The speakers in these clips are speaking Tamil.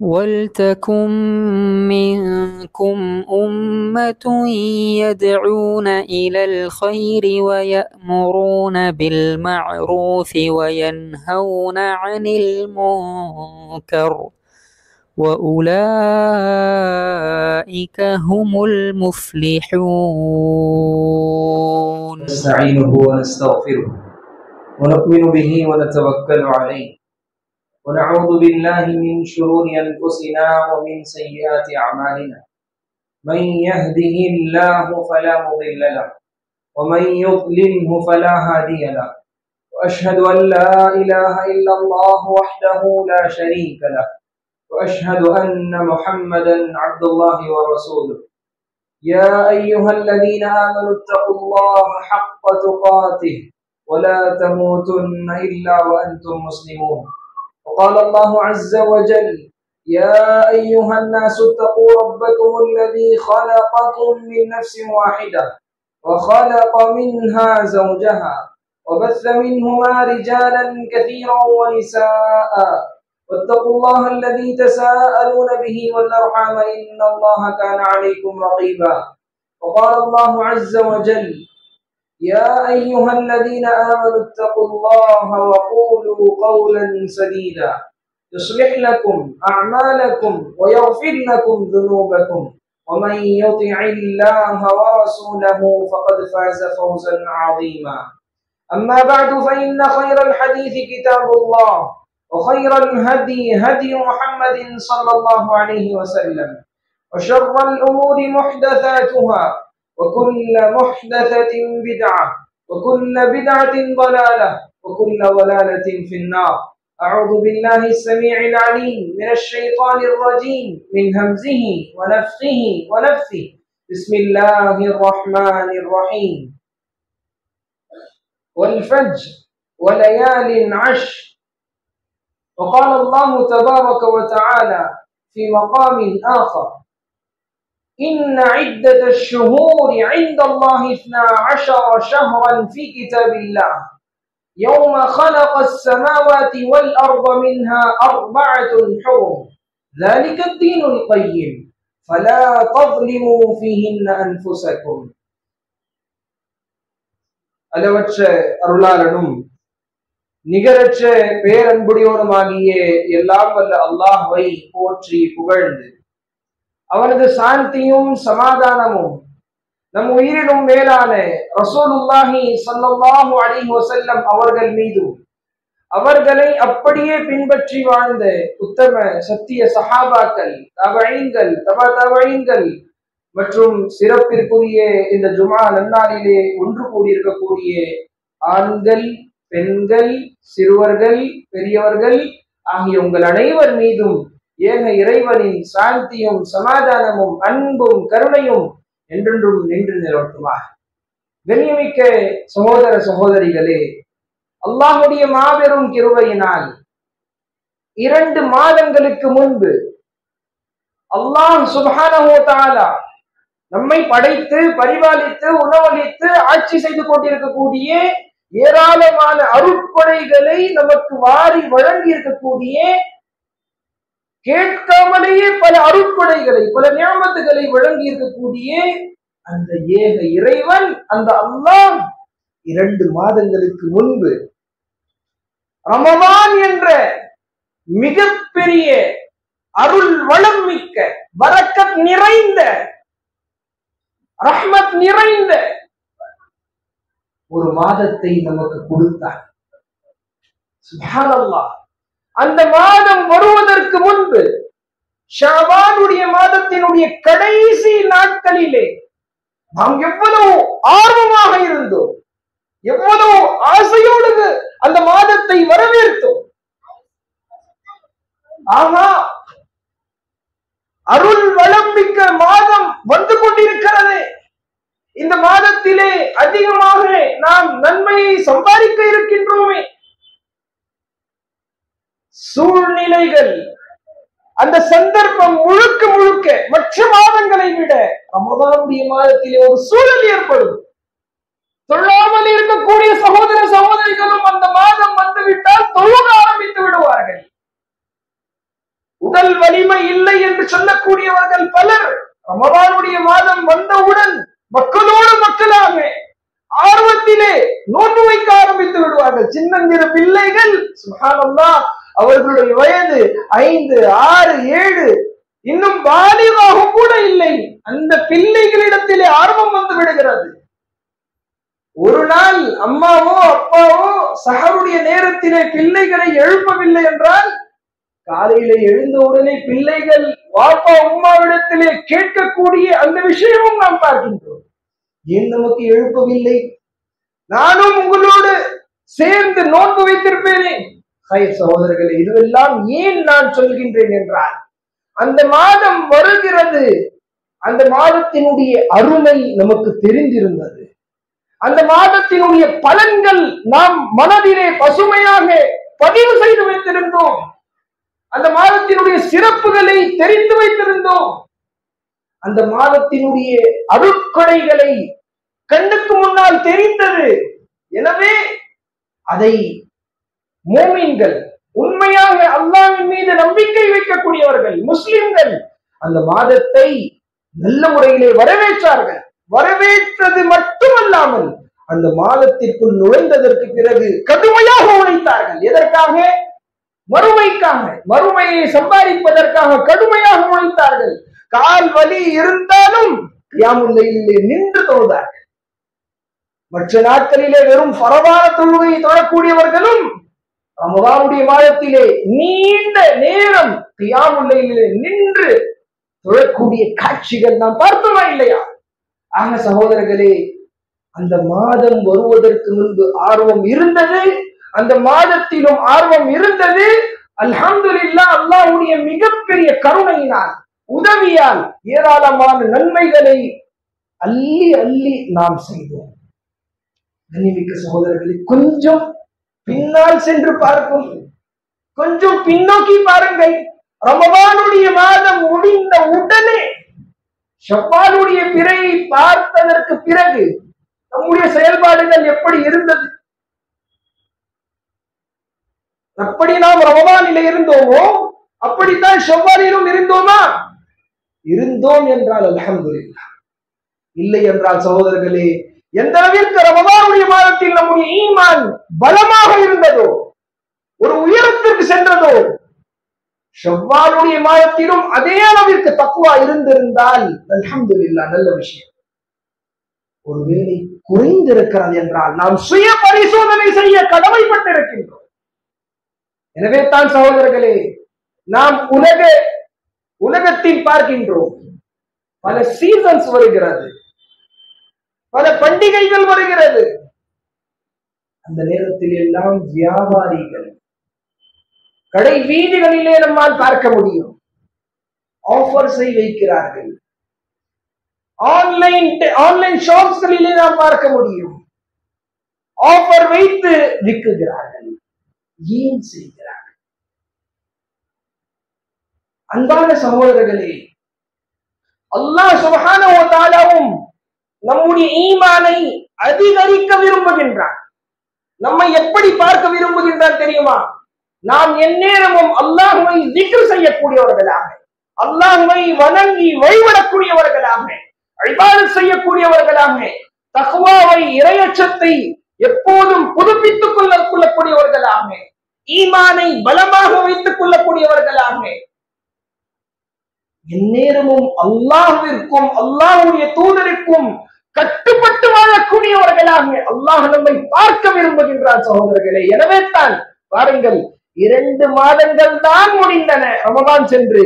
وَلْتَكُنْ مِنْكُمْ أُمَّةٌ يَدْعُونَ إِلَى الْخَيْرِ وَيَأْمُرُونَ بِالْمَعْرُوفِ وَيَنْهَوْنَ عَنِ الْمُنْكَرِ وَأُولَئِكَ هُمُ الْمُفْلِحُونَ. نستعينه ونستغفره ونؤمن به ونتوكل عليه ونعوذ بالله من شرور أنفسنا ومن سيئات أعمالنا. من يهده الله فلا مضل له ومن يضلله فلا هادي له، وأشهد أن لا إله إلا الله وحده لا شريك له، وأشهد أن محمدا عبد الله ورسوله. يا أيها الذين آمنوا اتقوا الله حق تقاته ولا تموتن إلا وأنتم مسلمون. وقال الله عز وجل: يا أيها الناس اتقوا ربكم الذي خلقكم من نفس واحدة وخلق منها زوجها وبث منهما رجالا كثيرا ونساء، واتقوا الله الذي تساءلون به والأرحام إن الله كان عليكم رقيبا. وقال الله عز وجل: يا أيها الذين آمنوا اتقوا الله وقولوا قولا سديدا يصلح لكم أعمالكم ويغفر لكم ذنوبكم، ومن يطع الله ورسوله فقد فاز فوزا عظيما. أما بعد، فإن خير الحديث كتاب الله، وخير الهدي هدي محمد صلى الله عليه وسلم، وشر الأمور محدثاتها، وكل محدثة بدعة، وكل بدعة ضلالة، وكل ضلالة في النار. أعوذ بالله السميع العليم من الشيطان الرجيم من همزه ونفخه ونفثه. بسم الله الرحمن الرحيم. والفجر وليال عشر. وقال الله تبارك وتعالى في مقام آخر: إن عدة الشهور عند الله 12 شهرا في كتاب الله يوم خلق السماوات والأرض منها 4 حرم ذلك الدين القيم فلا تظلموا فيهن أنفسكم. அளவற்ற அருளாளனும் நிகரற்ற பேரன்புடையோனுமாகிய எல்லாம் வல்ல அல்லாஹ்வை போற்றி புகழ்ந்து அவனது சாந்தியும் சமாதானமும் நம் உயிரினும் மேலான ரசூலுல்லாஹி ஸல்லல்லாஹு அலைஹி வஸல்லம் அவர்கள் மீதும் அவர்களை அப்படியே பின்பற்றி வாழ்ந்த உத்தம சத்திய சஹாபாக்கள், தபஈன்கள், தபஈன்கள் மற்றும் சிறப்பிற்குரிய இந்த ஜுமா நன்னாளிலே ஒன்று கூடியிருக்கக்கூடிய ஆண்கள், பெண்கள், சிறுவர்கள், பெரியவர்கள் ஆகிய உங்கள் அனைவர் மீதும் ஏக இறைவனின் சாந்தியும் சமாதானமும் அன்பும் கருணையும் என்றென்றும் நின்று நிலவட்டுமாக. கண்ணியமிக்க சகோதர சகோதரிகளே, அல்லாஹ்வுடைய மாபெரும் கிருபையினால் 2 மாதங்களுக்கு முன்பு அல்லாஹ் சுப்ஹானஹு வ தஆலா நம்மை படைத்து பரிபாலித்து உணவளித்து ஆட்சி செய்து கொண்டிருக்கக்கூடிய ஏராளமான அருட்கொடைகளை நமக்கு வாரி வழங்கி இருக்கக்கூடிய, கேட்காமலேயே பல அருட்கொடைகளை பல நியாமத்துகளை வழங்கி இருக்கக்கூடிய அந்த ஏக இறைவன், அந்த அல்லாஹ் 2 மாதங்களுக்கு முன்பு ரமதான் என்ற மிகப்பெரிய அருள் வளம் மிக்க பரக்கத் நிறைந்த ரஹ்மத் நிறைந்த ஒரு மாதத்தை நமக்கு கொடுத்தார். சுப்ஹானல்லாஹ். அந்த மாதம் வருவதற்கு முன்பு ஷாபானுடைய மாதத்தினுடைய கடைசி நாட்களிலே நாம் எவ்வளவு ஆர்வமாக இருந்தோம், எவ்வளவு ஆசையோடு அந்த மாதத்தை வரவேற்றோம். ஆனா அருள் வளம் மிக்க மாதம் வந்து கொண்டிருக்கிறது. இந்த மாதத்திலே அதிகமாக நாம் நன்மையை சம்பாதிக்க இருக்கின்றோமே. சூழ்நிலைகள், அந்த சந்தர்ப்பம் முழுக்க முழுக்க மற்ற மாதங்களை விட ரமதானுடைய மாதத்திலே ஒரு சூழல் ஏற்படும். தொழாமல் இருக்கக்கூடிய சகோதர சகோதரிகளும் அந்த மாதம் வந்துவிட்டால் தொழுக ஆரம்பித்து விடுவார்கள். உடல் வலிமை இல்லை என்று சொல்லக்கூடியவர்கள் பலர் ரமலானுடைய மாதம் வந்தவுடன் மக்களோடு மக்களாக ஆர்வத்திலே நோன்பு வைக்க ஆரம்பித்து விடுவார்கள். சின்னஞ்சிறு பிள்ளைகள் சுப்ஹானல்லாஹ், அவர்களுடைய வயது 5, 6, 7, இன்னும் பாலிகாக கூட இல்லை. அந்த பிள்ளைகளிடத்திலே ஆர்வம் வந்து விடுகிறது. ஒரு நாள் அம்மாவோ அப்பாவோ சஹருடைய நேரத்திலே பிள்ளைகளை எழுப்பவில்லை என்றால், காலையில எழுந்த உடனே பிள்ளைகள் வாப்பா உம்மாவிடத்திலே கேட்கக்கூடிய அந்த விஷயமும் நாம் பார்க்கின்றோம். ஏன் நமக்கு எழுப்பவில்லை? நானும் உங்களோடு சேர்ந்து நோன்பு வைத்திருப்பேனே. சகோதரர்களே, இதுவெல்லாம் ஏன் நான் சொல்கின்றேன் என்றால், அந்த மாதம் வருகிறது, அந்த மாதத்தினுடைய அருமை நமக்கு தெரிந்திருந்தது. அந்த மாதத்தினுடைய பலன்கள் நாம் மனதிலே பசுமையாக பதிவு செய்து வைத்திருந்தோம். அந்த மாதத்தினுடைய சிறப்புகளை தெரிந்து வைத்திருந்தோம். அந்த மாதத்தினுடைய அருட்கொடைகளை கண்ணுக்கு முன்னால் தெரிந்தது. எனவே அதை மோமீன்கள், உண்மையாக அல்லாஹ்வின் மீது நம்பிக்கை வைக்கக்கூடியவர்கள், முஸ்லிம்கள் அந்த மாதத்தை நல்ல முறையிலே வரவேற்றார்கள். வரவேற்றது மட்டுமல்லாமல் அந்த மாதத்திற்குள் நுழைந்ததற்கு பிறகு கடுமையாக உழைத்தார்கள். எதற்காக? மறுமைக்காக, மறுமையை சம்பாதிப்பதற்காக கடுமையாக உழைத்தார்கள். கால் வலி இருந்தாலும் கியாமுல் லைலிலே நின்று தொழுதார்கள். மற்ற நாட்களிலே வெறும் ஃபரதான தொழுகையை தொழக்கூடியவர்களும் ரமலானுடைய மாதத்திலே நீண்ட நேரம் கியாமுல் லைலிலே நின்று தொழக்கூடிய காட்சிகள் நாம் பார்த்தோமா இல்லையா? ஆக சகோதரர்களே, அந்த மாதம் வருவதற்கு முன்பு ஆர்வம் இருந்தது, அந்த மாதத்திலும் ஆர்வம் இருந்தது. அல்ஹம்துலில்லாஹ், அல்லாஹ்வுடைய மிகப்பெரிய கருணையினால், உதவியால் ஏராளமான நன்மைகளை அள்ளி அள்ளி நாம் செய்தோம். கண்ணியமிக்க சகோதரர்களை, கொஞ்சம் பின்னால் சென்று பார்க்கும், கொஞ்சம் பின்னோக்கி பாருங்கள். ரமலானுடைய மாதம் முடிந்த உடனே ஷவ்வாலுடைய பிறையை பார்த்ததற்கு பிறகு நம்முடைய செயல்பாடுகள் எப்படி இருந்தது? எப்படி நாம் ரமலானிலே இருந்தோமோ அப்படித்தான் ஷவ்வாலிலும் இருந்தோமா? இருந்தோம் என்றால் அல்ஹம்துலில்லாஹ். இல்லை என்றால் சகோதரர்களே, எந்த அளவிற்கு ரமலானுடைய மாதத்தில் நம்முடைய ஈமான் பலமாக இருந்ததோ, ஒரு உயரத்திற்கு சென்றதோ, ஷவ்வாலுடைய மாதத்திலும் அதே அளவிற்கு தக்வா இருந்திருந்தால் அல்ஹம்துலில்லாஹ், நல்ல விஷயம். ஒருவேளை குறைந்திருக்கிறது என்றால் நாம் சுய பரிசோதனை செய்ய கடமைப்பட்டிருக்கின்றோம். எனவே தான் சகோதரர்களே, நாம் உலகத்தில் பார்க்கின்றோம், பல சீசன்ஸ் வருகிறது, பல பண்டிகைகள் வருகிறது. அந்த நேரத்தில் எல்லாம் வியாபாரிகள் கடை வீதிகளிலே நம்மால் பார்க்க முடியும், ஆஃபர்ஸை வைக்கிறார்கள். ஆன்லைன் ஷாப்ஸ்களிலே நாம் பார்க்க முடியும், ஆஃபர் வைத்து விற்குகிறார்கள். ஏன் செய்கிறார்கள்? அன்பான சகோதரர்களே, அல்லாஹ் சுப்ஹானஹு வ தஆலாவும் நம்முடைய ஈமானை அதிகரிக்க விரும்புகின்றான். நம்மை எப்படி பார்க்க விரும்புகின்றான் தெரியுமா? நாம் எந்நேரமும் அல்லாஹ்வை திக்ர் செய்யக்கூடியவர்களாக, அல்லாஹ்வை வணங்கி வழிபடக்கூடியவர்களாக, இபாதத் செய்யக்கூடியவர்களாக, தக்வாவை, இறையச்சத்தை எப்போதும் புதுப்பித்துக் கொள்ளக்கூடியவர்களாக, ஈமானை பலமாக வைத்துக் கொள்ளக்கூடியவர்களாக, எந்நேரமும் அல்லாஹ்விற்கும் அல்லாஹ்வுடைய தூதருக்கும் கட்டுப்பட்டு வாழக்கூடியவர்களாக அல்லாஹ் நம்மை பார்க்க விரும்புகின்றார் சகோதரர்களே. எனவே தான் பாருங்கள், 2 மாதங்கள் தான் முடிந்தன ரமலான் சென்று.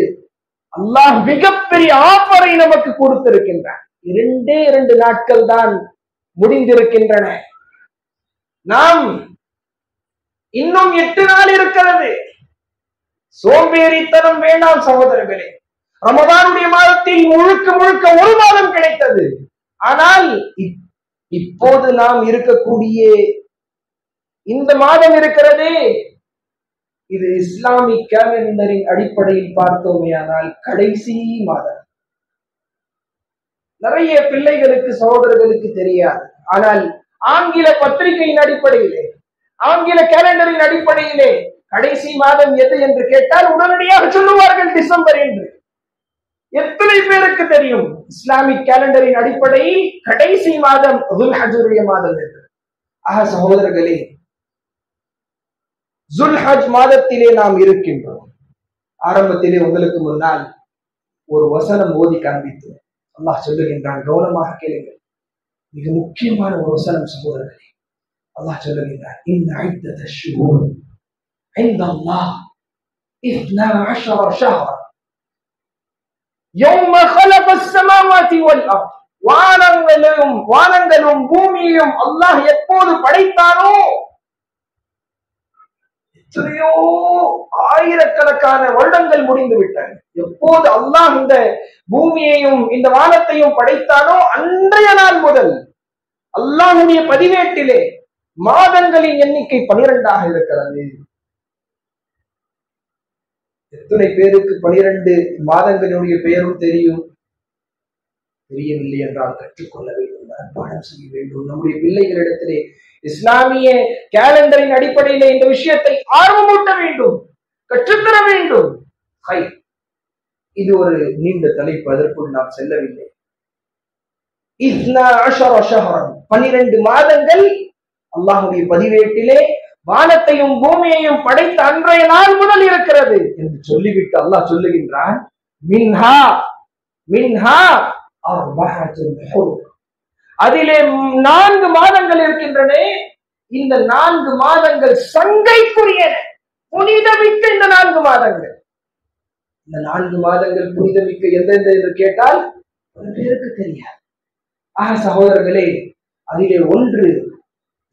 அல்லாஹ் மிகப்பெரிய ஆஃபரை நமக்கு கொடுத்திருக்கின்றான். 2 நாட்கள் தான் முடிந்திருக்கின்றன. நாம் இன்னும் 8 நாள் இருக்கிறது. சோம்பேறித்தனம் வேண்டாம் சகோதரர்களே. ரமலானுடைய மாதத்தில் முழுக்க முழுக்க 1 மாதம் கிடைத்தது. ஆனால் இப்போது நாம் இருக்கக்கூடிய இந்த மாதம் இருக்கிறதே, இது இஸ்லாமிக் கேலண்டரின் அடிப்படையில் பார்த்தோமே ஆனால் கடைசி மாதம். நிறைய பிள்ளைகளுக்கு, சகோதரர்களுக்கு தெரியாது. ஆனால் ஆங்கில பத்திரிகையின் அடிப்படையிலே, ஆங்கில கேலண்டரின் அடிப்படையிலே கடைசி மாதம் எது என்று கேட்டால் உடனடியாக சொல்லுவார்கள் டிசம்பர் என்று. எத்தனை பேருக்கு தெரியும் இஸ்லாமிக் கேலண்டரின் அடிப்படையில் கடைசி மாதம் துல்ஹஜ்ஜுடைய மாதம் என்று? சகோதரர்களே, துல்ஹஜ் மாதத்திலே நாம் இருக்கின்றோம். ஆரம்பத்திலே உங்களுக்கு முன்னால் ஒரு வசனம் ஓதி காண்பித்து அல்லாஹ் சொல்லுகின்றான், கவனமாக கேளுங்கள். மிக முக்கியமான ஒரு வசனம் சகோதரர்களே. அல்லாஹ் சொல்லுகின்றான், இன்ன இத்தத ஷுஹூர் இன்தல்லாஹ் 12 ஷஹ்ரா யௌம خلقஸ் ஸமாவாதி வல் அர்த். வானங்களும் பூமியையும் அல்லாஹ் எப்போது படைத்தானோ, எத்தனையோ ஆயிரக்கணக்கான வருடங்கள் முடிந்து விட்டன. எப்போது அல்லாஹ் இந்த பூமியையும் இந்த வானத்தையும் படைத்தானோ அன்றைய நாள் முதல் அல்லாஹ்வுடைய பதிவேட்டிலே மாதங்களின் எண்ணிக்கை 12 இருக்கிறது. எத்தனை பேருக்கு 12 மாதங்களுடைய பெயரும் தெரியும்? தெரியவில்லை என்றால் கற்றுக்கொள்ள வேண்டும், பாடம் செய்ய வேண்டும். நம்முடைய பிள்ளைகளிடத்திலே இஸ்லாமிய கேலண்டரின் அடிப்படையிலே இந்த விஷயத்தை ஆர்வமூட்ட வேண்டும், கற்றுத்தர வேண்டும். இது ஒரு நீண்ட தலைப்பு, அதற்குள் நாம் செல்லவில்லை. 12 மாதங்கள் அல்லாஹ்வுடைய பதிவேட்டிலே வானத்தையும் பூமியையும் படைத்த அன்றைய நாள் முதல் இருக்கிறது என்று சொல்லிவிட்டு அல்லாஹ் சொல்லுகின்றான், மின்ஹா அர்பஅத்துன் ஹுரும். அதிலே 4 மாதங்கள் இருக்கின்றன. இந்த 4 மாதங்கள் சங்கைக்குரியன, புனிதமிக்க இந்த 4 மாதங்கள். இந்த 4 மாதங்கள் புனிதமிக்க எந்தெந்த என்று கேட்டால் பல பேருக்கு தெரியாது. சகோதரர்களே, அதிலே ஒன்று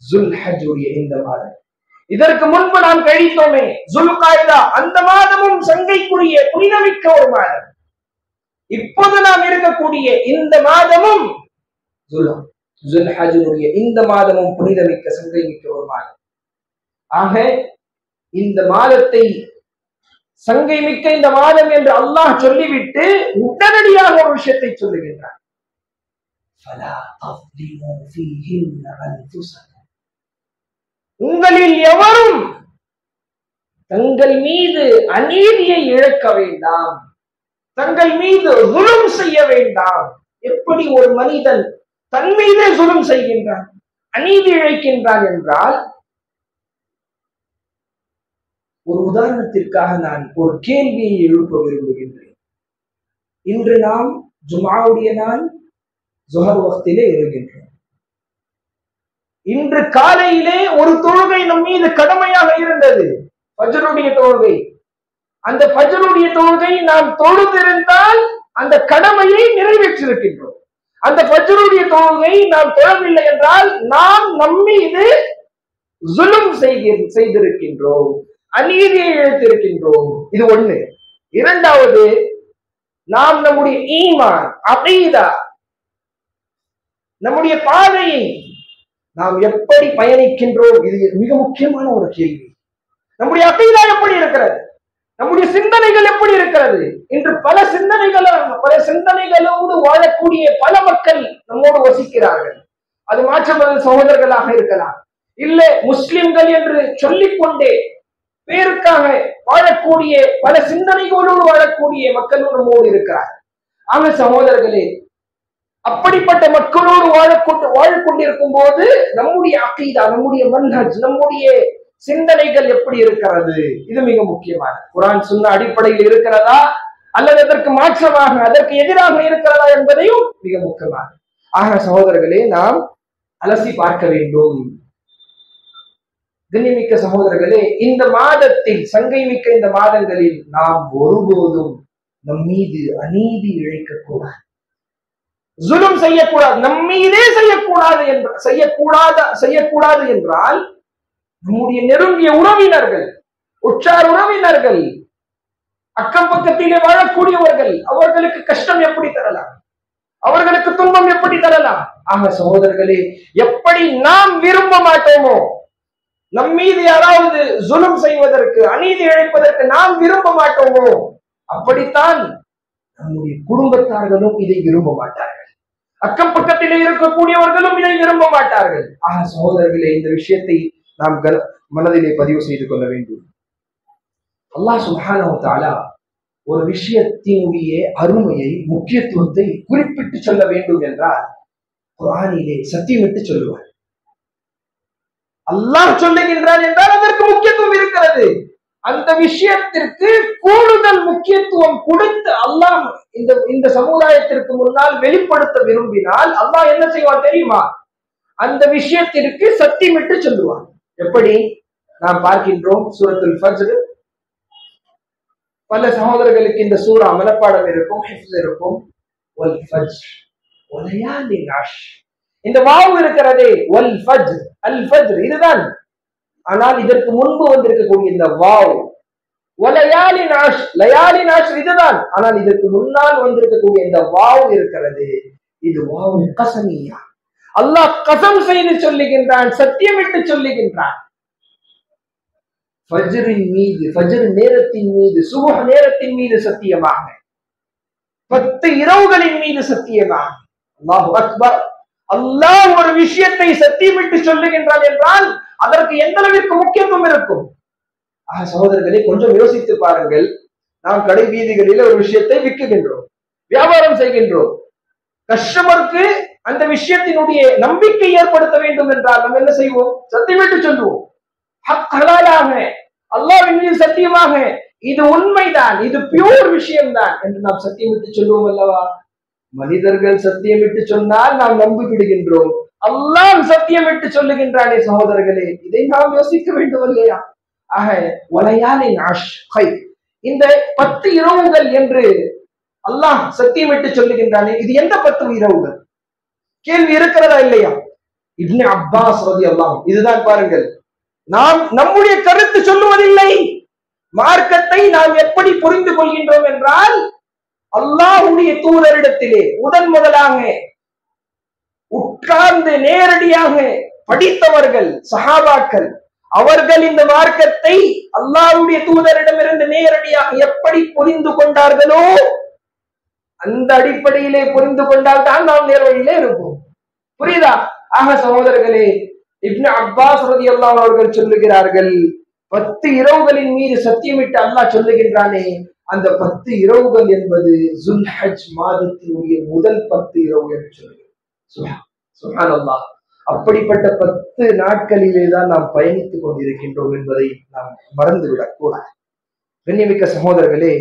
துல்ஹஜ்ஜுடைய இந்த மாதம். இதற்கு முன்பு நாம் கழித்தோமே துல்காய்தா, அந்த மாதமும் சங்கைக்குரிய புனிதமிக்க ஒரு மாதம். இப்போது நாம் இருக்கக்கூடிய இந்த மாதமும் துல்ஹஜ்ஜுடைய இந்த மாதமும் புனிதமிக்க சங்கைமிக்க ஒரு மாதம். ஆக இந்த மாதத்தை சங்கைமிக்க இந்த மாதம் என்று அல்லாஹ் சொல்லிவிட்டு உடனடியாக ஒரு விஷயத்தை சொல்லுகின்றார், உங்களில் எவரும் தங்கள் மீது அநீதியை இழக்க வேண்டாம், தங்கள் மீது துல்ம் செய்ய வேண்டாம். எப்படி ஒரு மனிதன் தன் மீதே துல்ம் செய்கின்றான், அநீதி இழைக்கின்றான் என்றால், ஒரு உதாரணத்திற்காக நான் ஒரு கேள்வியை எழுப்ப விரும்புகின்றேன். இன்று நாம் ஜும்ஆவுடைய நாள் ஸுஹர் வக்திலே இருக்கின்றோம். இன்று காலையிலே ஒரு தொழுகை நம் மீது கடமையாக இருந்தது, ஃபஜ்ருடைய தொழுகை. அந்த ஃபஜ்ருடைய தொழுகை நாம் தொழுதிருந்தால் அந்த கடமையை நிறைவேற்றிருக்கின்றோம். அந்த ஃபஜ்ருடைய தொழுகை நாம் தொழவில்லை என்றால் நாம் நம்மீது ஸுல்ம் செய்திருக்கின்றோம், அநீதியை இழைத்திருக்கின்றோம். இது ஒண்ணு. இரண்டாவது, நாம் நம்முடைய ஈமான், அகீதா, நம்முடைய பாதையை நாம் எப்படி பயணிக்கின்றோம்? இது மிக முக்கியமான ஒரு கேள்வி. நம்முடைய அகீதா எப்படி இருக்கிறது? நம்முடைய சிந்தனைகள் எப்படி இருக்கிறது? இன்று பல சிந்தனைகளோடு வாழக்கூடிய பல மக்கள் நம்மோடு வசிக்கிறார்கள். அது மாற்றமத சகோதரர்களாக இருக்கலாம், இல்ல முஸ்லிம்கள் என்று சொல்லிக்கொண்டே பேருக்காக வாழக்கூடிய பல சிந்தனைகளோடு வாழக்கூடிய மக்களும் நம்மோடு இருக்கிறார். ஆக சகோதரர்களே, அப்படிப்பட்ட மக்களோடு வாழக்கொண்டிருக்கும் போது நம்முடைய அகீதா, நம்முடைய மன்ஹஜ், நம்முடைய சிந்தனைகள் எப்படி இருக்கிறது? இது மிக முக்கியமான. குர்ஆன் சுன்னா அடிப்படையில் இருக்கிறதா அல்லது அதற்கு மாற்றமாக அதற்கு எதிராக இருக்கிறதா என்பதையும் மிக முக்கியமான. ஆக சகோதரர்களே, நாம் அலசி பார்க்க வேண்டும். கண்ணியமிக்க சகோதரர்களே, இந்த மாதத்தில், சங்கை மிக்க இந்த மாதங்களில் நாம் ஒருபோதும் நம் மீது அநீதி இழைக்கக்கூடாது, ஸுல்ம் செய்யக்கூடாது, நம்மீதே செய்யக்கூடாது என்றால் நம்முடைய நெருங்கிய உறவினர்கள், உற்றார் உறவினர்கள், அக்கம் பக்கத்திலே வாழக்கூடியவர்கள், அவர்களுக்கு கஷ்டம் எப்படி தரலாம், அவர்களுக்கு துன்பம் எப்படி தரலாம்? ஆக சகோதரர்களே, எப்படி நாம் விரும்ப மாட்டோமோ, நம் மீது யாராவது ஸுல்ம் செய்வதற்கு, அநீதி இழைப்பதற்கு நாம் விரும்ப மாட்டோமோ, அப்படித்தான் நம்முடைய குடும்பத்தார்களும் இதை விரும்ப மாட்டார்கள், அக்கம் பக்கத்திலே இருக்கக்கூடியவர்களும் இதை விரும்ப மாட்டார்கள். ஆக சகோதரர்களே, இந்த விஷயத்தை நாம் மனதிலே பதிவு செய்து கொள்ள வேண்டும். அல்லாஹ் சுப்ஹானஹு வ தஆலா ஒரு விஷயத்தினுடைய அருமையை, முக்கியத்துவத்தை குறிப்பிட்டு சொல்ல வேண்டும் என்றால் குர்ஆனிலே சத்தியமிட்டு சொல்லுவார். அல்லாஹ் சொல்லுகின்றான் என்றால் அதற்கு முக்கியத்துவம் இருக்கிறது. அந்த விஷயத்திற்கு கூடுதல் முக்கியத்துவம் கொடுத்து அல்லாஹ் இந்த சமுதாயத்திற்கு முன்னால் வெளிப்படுத்த விரும்பினால் அல்லாஹ் என்ன செய்வான் தெரியுமா? அந்த விஷயத்திற்கு சத்தியமிட்டு சொல்லுவான். எப்படி நாம் பார்க்கின்றோம் சூரத்துல் ஃபஜ்ர். பல சகோதரர்களுக்கு இந்த சூரா மனப்பாடம் இருக்கும், ஹிஃப்ஸ் இருக்கும். வல் ஃபஜ்ர் வலயாலின் அஷ்ர். இந்த வாவ் இருக்கிறதே வல் ஃபஜ்ர், அல் ஃபஜ்ர் இதுதான். ஆனால் இதற்கு முன்பு வந்திருக்கக்கூடிய இந்த வாவ் வலயாலின் அஷ்ர், லயாலின் அஷ்ர் இதுதான். ஆனால் இதற்கு முன்னால் வந்திருக்கக்கூடிய இந்த வாவ் இருக்கிறது, இது வாவ் கஸமியா. அல்லாஹ் கஸம் செய்து சொல்லுகின்றான், சத்தியமிட்டு சொல்லுகின்றான். ஃபஜ்ரின் மீது, ஃபஜ்ர் நேரத்தின் மீது, சுபஹ் நேரத்தின் மீது சத்தியமாக, 10 இரவுகளின் மீது சத்தியமாக. அல்லாஹு அக்பர். அல்லாஹ் ஒரு விஷயத்தை சத்தியமிட்டு சொல்லுகின்றான் என்றால் அதற்கு எந்த அளவிற்கு முக்கியத்துவம் இருக்கும்? சகோதரர்களை கொஞ்சம் யோசித்து பாருங்கள். நாம் கடை வீதிகளில் ஒரு விஷயத்தை விற்கின்றோம், வியாபாரம் செய்கின்றோம். கஸ்டமருக்கு அந்த விஷயத்தினுடைய நம்பிக்கை ஏற்படுத்த வேண்டும் என்றால் நாம் என்ன செய்வோம்? சத்தியமிட்டு சொல்லுவோம். ஹலாலாக, அல்லாஹ்வின் மீது சத்தியமாக, இது உண்மைதான், இது பியூர் விஷயம்தான் என்று நாம் சத்தியமிட்டு சொல்லுவோம் அல்லவா? மனிதர்கள் சத்தியமிட்டு சொன்னால் நாம் நம்பி விடுகின்றோம். அல்லாஹ் சத்தியமிட்டு சொல்லுகின்றானே சகோதரர்களே, இதை நாம் யோசிக்க வேண்டும் இல்லையா? ஆக வலயாலின் அஷ்ர், இந்த 10 இரவுகள் என்று அல்லாஹ் சத்தியமிட்டு சொல்லுகின்றானே, இது எந்த 10 இரவுகள்? கேள்வி இருக்கிறதா இல்லையா? இப்னு அப்பாஸ் ரலியல்லாஹு அன்ஹு இதுதான் பாருங்கள். நாம் நம்முடைய கருத்து சொல்லுவதில்லை. மார்க்கத்தை நாம் எப்படி புரிந்து கொள்கின்றோம் என்றால் அல்லாஹ்வுடைய தூதரிடத்திலே முதலாக உட்கார்ந்து நேரடியாக படித்தவர்கள் சஹாபாக்கள். அவர்கள் இந்த மார்க்கத்தை அல்லாஹ்வுடைய தூதரிடமிருந்து நேரடியாக எப்படி புரிந்து கொண்டார்களோ அந்த அடிப்படையிலே புரிந்து கொண்டால் தான் நாம் நேர்வழியிலே இருப்போம். புரியுதா? ஆக சகோதரர்களே, இப்னு அப்பாஸ் ரலியல்லாஹு அன்ஹு அவர்கள் சொல்லுகிறார்கள், 10 இரவுகளின் மீது சத்தியமிட்டு அல்லாஹ் சொல்லுகின்றானே, அந்த 10 இரவுகள் என்பது ஜுல்ஹஜ் மாதத்தினுடைய முதல் 10 இரவு என்று சொல்லுகிறார். சுப்ஹானல்லாஹ். அப்படிப்பட்ட 10 நாட்களிலே தான் நாம் பயணித்துக் கொண்டிருக்கின்றோம் என்பதை நாம் மறந்துவிடக் கூடாது. கண்ணியமிக்க சகோதரர்களே,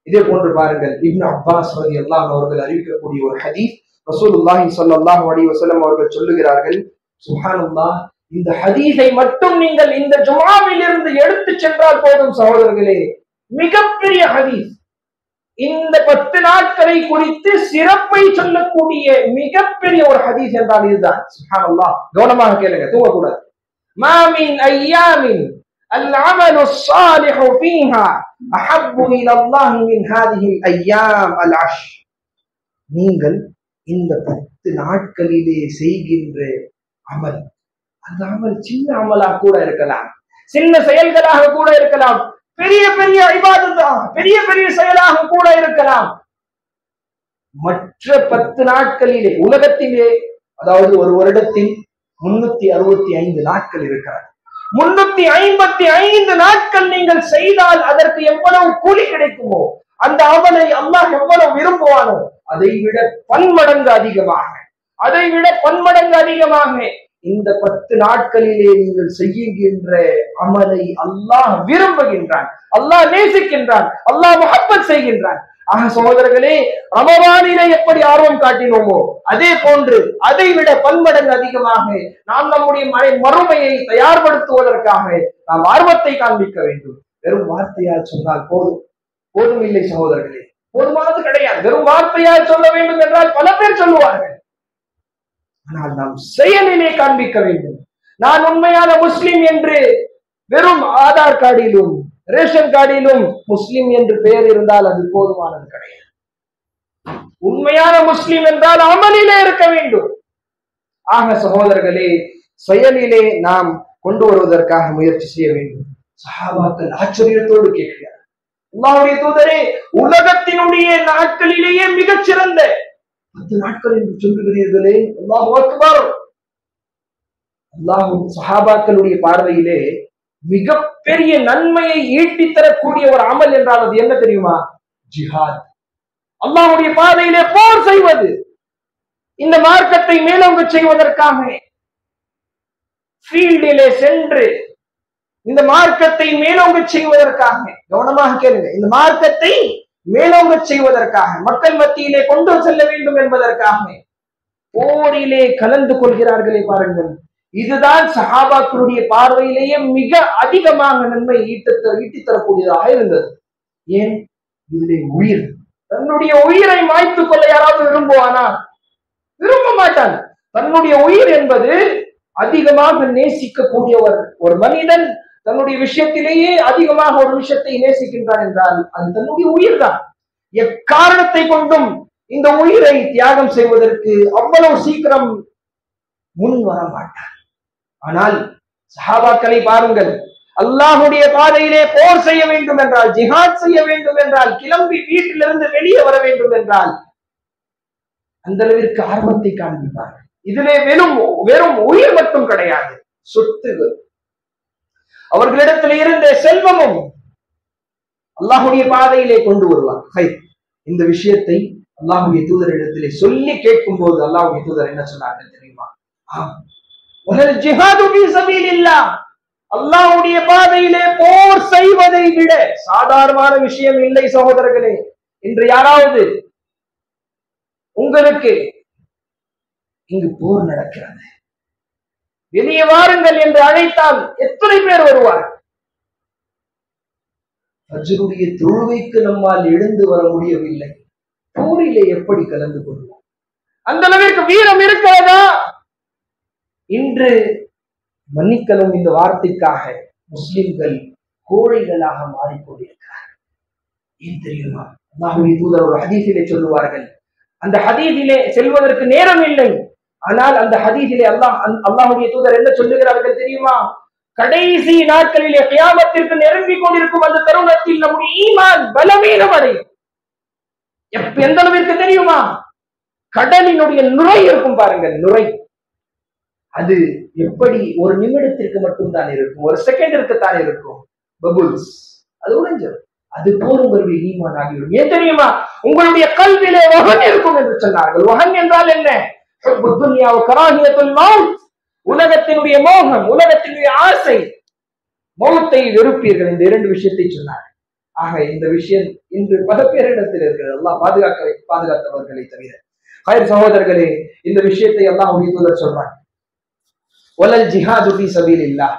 இதே போன்று பாருங்கள், இப்னு அப்பாஸ் ரலியல்லாஹு அன்ஹு அவர்கள் அறிவிக்கக்கூடிய ஒரு ஹதீஸ், ரசூலுல்லாஹி ஸல்லல்லாஹு அலைஹி வஸல்லம் அவர்கள் சொல்லுகிறார்கள், சுப்ஹானல்லாஹ், இந்த ஹதீஸை மட்டும் நீங்கள் இந்த ஜும்ஆவில் இருந்து எடுத்து சென்றால் போதும் சகோதரர்களே, மிகப்பெரிய ஹதீஸ். இந்த 10 நாட்களை குறித்து சிறப்பை சொல்லக்கூடிய மிகப்பெரிய ஒரு ஹதீஸ் என்றால் இதுதான். சுப்ஹானல்லாஹ். கவனமாக கேளுங்க, தூங்கக்கூடாது. மா மின் அய்யாமின் العمل الصالح فيها أحب إلى الله من هذه الأيام العشر. நீங்கள் இந்த 10 நாட்களிலே செய்கின்ற அமல், அந்த அமல் சின்ன அமலாக கூட இருக்கலாம், சின்ன செயல்களாக கூட இருக்கலாம், பெரிய பெரிய இபாதத்தாக பெரிய பெரிய செயலாக கூட இருக்கலாம். மற்ற 10 நாட்களிலே, உலகத்திலே அதாவது ஒரு வருடத்தில் 365 நாட்கள் இருக்கிறது. 355 நாட்கள் நீங்கள் செய்தால் அதற்கு எவ்வளவு கூலி கிடைக்குமோ, அந்த அமலை அல்லாஹ் எவ்வளவு விரும்புவானோ அதை விட பன்மடங்கு அதிகமாக இந்த 10 நாட்களிலே நீங்கள் செய்கின்ற அமலை அல்லாஹ் விரும்புகின்றான், அல்லாஹ் நேசிக்கின்றான், அல்லாஹ் முஹப்பத் செய்கின்றான். ஆக சகோதரர்களே, ரமலானிலே எப்படி ஆர்வம் காட்டினோமோ அதே போன்று அதை விட பன்மடங்கு அதிகமாக நாம் நம்முடைய மறுமையை தயார்படுத்துவதற்காக நாம் ஆர்வத்தை காண்பிக்க வேண்டும். வெறும் வார்த்தையால் சொன்னால் போதும் இல்லை சகோதரர்களே, போதுமானது கிடையாது. வெறும் வார்த்தையால் சொல்ல வேண்டும் என்றால் பல பேர் சொல்லுவார்கள். ஆனால் நாம் செயலிலே காண்பிக்க வேண்டும். நான் உண்மையான முஸ்லிம் என்று வெறும் ஆதார் கார்டிலும் ரேஷன் கார்டிலும் முஸ்லிம் என்று பெயர் இருந்தால் அது போதுமானது கிடையாது. உண்மையான முஸ்லிம் என்றால் அமலிலே இருக்க வேண்டும். ஆக சகோதரர்களே, செயலிலே நாம் கொண்டு வருவதற்காக முயற்சி செய்ய வேண்டும். சஹாபாக்கள் ஆச்சரியத்தோடு கேட்கிறார், அல்லாஹ்வுடைய தூதரே, உலகத்தினுடைய நாட்களிலேயே மிகச் சிறந்த 10 நாட்கள் என்று சொல்லுகிறீர்களே, அல்லாஹு அக்பர். அல்லாஹ் சஹாபாக்களுடைய பார்வையிலே மிகப்பெரிய நன்மையை ஈட்டி தரக்கூடிய ஒரு அமல் என்றால் அது என்ன தெரியுமா? ஜிஹாத். அல்லாஹ்வுடைய பாதையிலே போர் செய்வது, இந்த மார்க்கத்தை மேலோங்க செய்வதற்காக ஃபீல்டிலே சென்று இந்த மார்க்கத்தை மேலோங்க செய்வதற்காக, கவனமாக கேளுங்க, இந்த மார்க்கத்தை மேலோங்க செய்வதற்காக, மக்கள் மத்தியிலே கொண்டு செல்ல வேண்டும் என்பதற்காக போரிலே கலந்து கொள்கிறார்களே பாருங்கள். இதுதான் சஹாபாக்களுடைய பார்வையிலேயே மிக அதிகமாக நன்மை ஈட்டித் தரக்கூடியதாக இருந்தது. ஏன்? இதிலே உயிர், தன்னுடைய உயிரை மாய்த்துக் கொள்ள யாராவது விரும்புவானா? விரும்ப மாட்டான். தன்னுடைய உயிர் என்பது அதிகமாக நேசிக்கக்கூடிய ஒரு மனிதன் தன்னுடைய விஷயத்திலேயே அதிகமாக ஒரு விஷயத்தை நேசிக்கின்றான் என்றால் அது தன்னுடைய உயிர் தான். எக்காரணத்தை கொண்டும் இந்த உயிரை தியாகம் செய்வதற்கு அவ்வளவு சீக்கிரம் முன் வர மாட்டான். ஆனால் சஹாபாக்களை பாருங்கள், அல்லாஹ்வுடைய பாதையிலே போர் செய்ய வேண்டும் என்றால், ஜிஹாத் செய்ய வேண்டும் என்றால், கிளம்பி வீட்டிலிருந்து வெளியே வர வேண்டும் என்றால் அந்த அளவிற்கு ஆர்வத்தை காண்பிப்பார்கள். இதிலே வெறும் உயிர் மட்டும் கிடையாது, சொத்துகள், அவர்களிடத்தில் இருந்த செல்வமும் அல்லாஹ்வுடைய பாதையிலே கொண்டு வருவார். இந்த விஷயத்தை அல்லாஹ்வுடைய தூதரிடத்திலே சொல்லி கேட்கும் போது அல்லாஹ்வுடைய தூதர் என்ன சொன்னார்கள் தெரியுமா? அல்லாஹ்வுடைய பாதையிலே போர் செய்வதை விட சாதாரணமான விஷயம் இல்லை சகோதரர்களே. இன்று யாராவது உங்களுக்கு இங்கு போர் நடக்கிறது, வெளியே வாருங்கள் என்று அழைத்தால் எத்தனை பேர் வருவார்? ஃபஜ்ருடைய தொழுகைக்கு நம்மால் எழுந்து வர முடியவில்லை, போரிலே எப்படி கலந்து கொள்வோம்? அந்த அளவிற்கு வீரம் இருக்கிறதா? இன்று மன்னிக்கலும் இந்த வார்த்தைக்காக முஸ்லிம்கள் கோழைகளாக மாறிக்கொண்டிருக்கிறார்கள். ஏன் தெரியுமா? அல்லாஹ்வுடைய தூதர் ஒரு ஹதீஸிலே சொல்லுவார்கள், அந்த ஹதீஸிலே செல்வதற்கு நேரம் இல்லை, ஆனால் அந்த ஹதீஸிலே அல்லாஹ்வுடைய தூதர் என்ன சொல்லுகிறார்கள் தெரியுமா? கடைசி நாட்களிலே கியாமத்திற்கு நெருங்கிக் கொண்டிருக்கும் அந்த தருணத்தில் நம்முடைய ஈமான் பலவீனம் அடையும். எந்த அளவிற்கு தெரியுமா? கடலினுடைய நுரை இருக்கும் பாருங்கள், நுரை, அது எப்படி ஒரு நிமிடத்திற்கு மட்டும்தான் இருக்கும், ஒரு செகண்டிற்கு தான் இருக்கும், பபுல்ஸ், அது உடைஞ்சிடும். அது போரும் ஒரு ஈமான் ஆகிவிடும். ஏன் தெரியுமா? உங்களுடைய கல்வியிலே வஹன் இருக்கும் என்று சொன்னார்கள். வஹன் என்றால் என்ன? உலகத்தினுடைய மோகம், உலகத்தினுடைய ஆசை, மௌத்தை வெறுப்பீர்கள். இந்த இரண்டு விஷயத்தை சொன்னார். ஆக இந்த விஷயம் இன்று பல பேரிடத்தில் இருக்கிறது. அல்லாஹ் பாதுகாத்தவர்களை தவிர. சகோதரர்களே, இந்த விஷயத்தை அல்லாஹ்வுடைய தூதர் சொல்றாங்க. வலல் ஜிஹாது ஃபீ சபீலில்லாஹ்,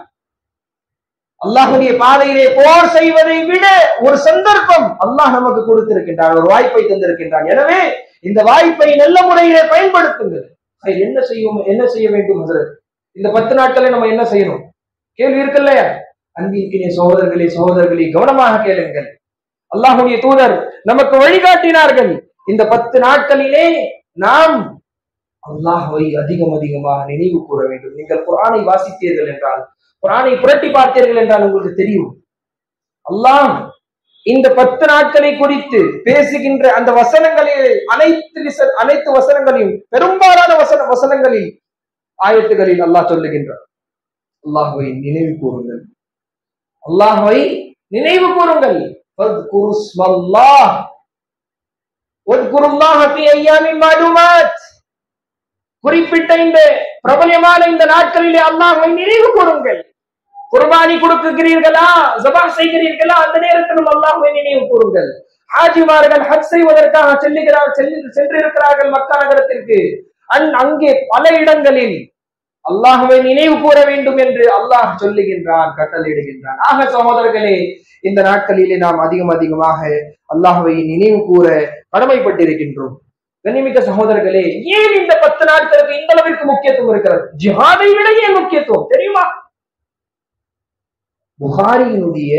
அல்லாஹ்வுடைய பாதையிலே போர் செய்வதை விட ஒரு சந்தர்ப்பம் அல்லாஹ் நமக்கு கொடுத்திருக்கின்றான், ஒரு வாய்ப்பை தந்திருக்கின்றான். எனவே இந்த வாய்ப்பை நல்ல முறையிலே பயன்படுத்துங்கள். என்ன செய்ய வேண்டும்? இந்த 10 நாட்களை நம்ம என்ன செய்யணும்? கேள்வி இருக்குல்ல? அன்பிற்கினிய சகோதரர்களே கவனமாக கேளுங்கள். அல்லாஹ்வுடைய தூதர் நமக்கு வழிகாட்டினார்கள். இந்த 10 நாட்களிலே நாம் அல்லாஹ்வை அதிகமாக நினைவு கூற வேண்டும். நீங்கள் குர்ஆனை வாசித்தீர்கள் என்றால், குர்ஆனை புரட்டி பார்த்தீர்கள் என்றால் உங்களுக்கு தெரியும், அல்லாஹ் இந்த 10 நாட்களை குறித்து பேசுகின்ற அந்த வசனங்களில் அனைத்து வசனங்களையும், பெரும்பாலான வசனங்களில், ஆயத்துகளில் அல்லாஹ் சொல்லுகின்றார், அல்லாஹ்வை நினைவு கூறுங்கள், அல்லாஹ்வை நினைவு கூறுங்கள். குறிப்பிட்ட இந்த பிரபலமான இந்த நாட்களிலே அல்லாஹ்வை நினைவு கூறுங்கள். குர்பானி கொடுக்கிறீர்களா, ஜபா செய்கிறீர்களா, அந்த நேரத்திலும் அல்லாஹ்வை நினைவு கூறுங்கள். ஹாஜிமார்கள் ஹஜ் செய்வதற்காக சென்றிருக்கிறார்கள் மக்கா நகரத்திற்கு. அங்கே பல இடங்களில் அல்லாஹ்வை நினைவு கூற வேண்டும் என்று அல்லாஹ் சொல்லுகின்றான், கட்டளையிடுகின்றான். ஆக சகோதரர்களே, இந்த நாட்களிலே நாம் அதிகமாக அல்லாஹ்வை நினைவு கூற கடமைப்பட்டிருக்கின்றோம். கண்ணியமிக்க சகோதரர்களே, ஏன் இந்த 10 நாட்களுக்கு இந்த அளவிற்கு முக்கியத்துவம் இருக்கிறது? ஜிஹாதை விட ஏன் முக்கியத்துவம் தெரியுமா? புகாரியினுடைய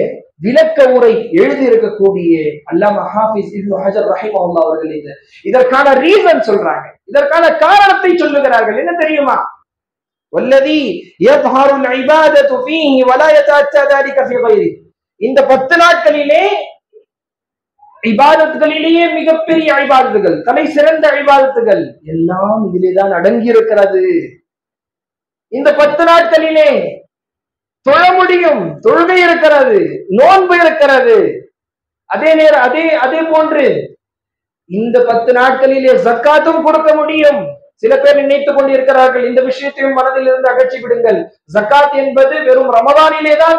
விளக்க உரை எழுதி இருக்கக்கூடிய அல்லாமா ஹாஃபிஸ் இப்னு ஹஜர் ரஹிமஹுல்லாஹ் அவர்கள் இதற்கான ரீசன் சொல்றாங்க, இதற்கான காரணத்தை சொல்லுகிறார்கள். என்ன தெரியுமா? வல்லதி யظهرுல் இபாதத்து ஃபீஹி வலா யதஅத்தா ذلك ஃபீ غيره. இந்த 10 நாட்களிலே இபாதத்துகளிலேயே மிகப்பெரிய இபாதத்துகள், தலை சிறந்த இபாதத்துகள் எல்லாம் இதிலே தான் அடங்கி இருக்கிறது. இந்த 10 நாட்களிலே தொழ முடியும், தொழுகை இருக்கிறது, நோன்பு இருக்கிறது. அதே நேரம் அதே போன்று இந்த 10 நாட்களிலே ஜக்காத்தும் கொடுக்க முடியும். சில பேர் நினைத்துக் கொண்டிருக்கிறார்கள், இந்த விஷயத்தையும் மனதில் இருந்து அகற்றி விடுங்கள். ஜக்காத் என்பது வெறும் ரமதானிலே தான்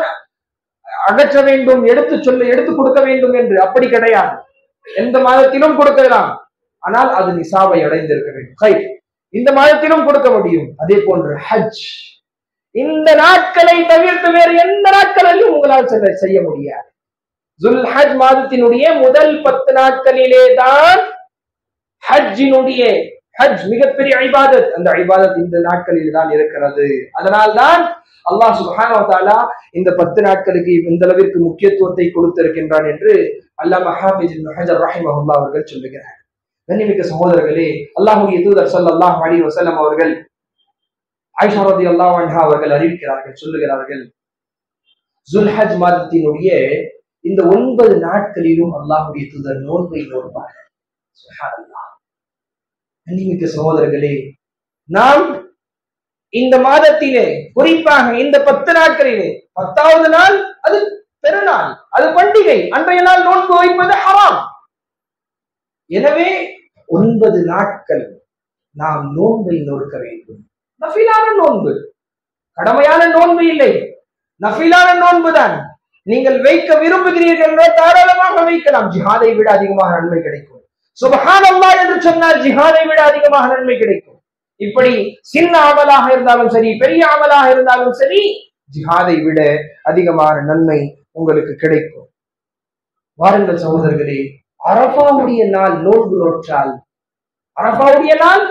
அகற்ற வேண்டும், எடுத்து கொடுக்க வேண்டும் என்று. அப்படி கிடையாது, எந்த மாதத்திலும் கொடுக்கலாம். ஆனால் அது நிசாபை அடைந்திருக்க வேண்டும். இந்த மாதத்திலும் கொடுக்க முடியும். அதே போன்று ஹஜ், இந்த நாட்களை தவிர்த்து வேறு எந்த நாட்களிலும் உங்களால் செய்ய முடியாது. ஜுல்ஹஜ் மாதத்தினுடைய முதல் 10 நாட்களிலே தான் ஹஜ் மிகப்பெரிய இபாதத். அந்த இபாதத் இந்த நாட்களில் தான் இருக்கிறது. அதனால்தான் அல்லாஹ் சுப்ஹானஹு வ தஆலா இந்த 10 நாட்களுக்கு இந்த அளவிற்கு முக்கியத்துவத்தை கொடுத்திருக்கின்றான் என்று அல்லாமா ஹாஃபிஸ் இப்னு ஹஜர் ரஹிமஹுல்லாஹ் அவர்கள் சொல்லுகிறார். கண்ணியமிக்க சகோதரர்களே, அல்லாஹ்வுடைய தூதர் ஸல்லல்லாஹு அலைஹி வஸல்லம் அவர்கள் ஆயிஷா ரலியல்லாஹு அன்ஹா அவர்கள் அறிவிக்கிறார்கள், சொல்லுகிறார்கள், ஜுல்ஹஜ் மாதத்தினுடைய இந்த 9 நாட்களிலும் அல்லாஹ்வுடைய தூதர் நோன்பை நோற்பார்கள். சுப்ஹானல்லாஹ். கண்ணியமிக்க சகோதரர்களே, நாம் இந்த மாதத்திலே குறிப்பாக இந்த 10 நாட்களிலே 10வது நாள் அது பெருநாள், அது பண்டிகை, அன்றைய நாள் நோன்பு வைப்பது ஹராம். எனவே 9 நாட்கள் நாம் நோன்பை நோக்க வேண்டும். நஃபிலான நோன்பு, கடமையான நோன்பு இல்லை, நஃபிலான நோன்பு தான். நீங்கள் வைக்க விரும்புகிறீர்கள் என்றால் தாராளமாக வைக்கலாம். ஜிஹாதை விட அதிகமாக நன்மை கிடைக்கும். சுப்ஹானல்லாஹ் என்று சொன்னால் ஜிஹாதை விட அதிகமாக நன்மை கிடைக்கும். இப்படி சின்ன அமலாக இருந்தாலும் சரி, பெரிய அமலாக இருந்தாலும் சரி, ஜிஹாதை விட அதிகமான நன்மை உங்களுக்கு கிடைக்கும். வாருங்கள் சகோதரர்களே, அரஃபாவுடைய நாள் நோன்பு நோற்றால், அரஃபாவுடைய நாள்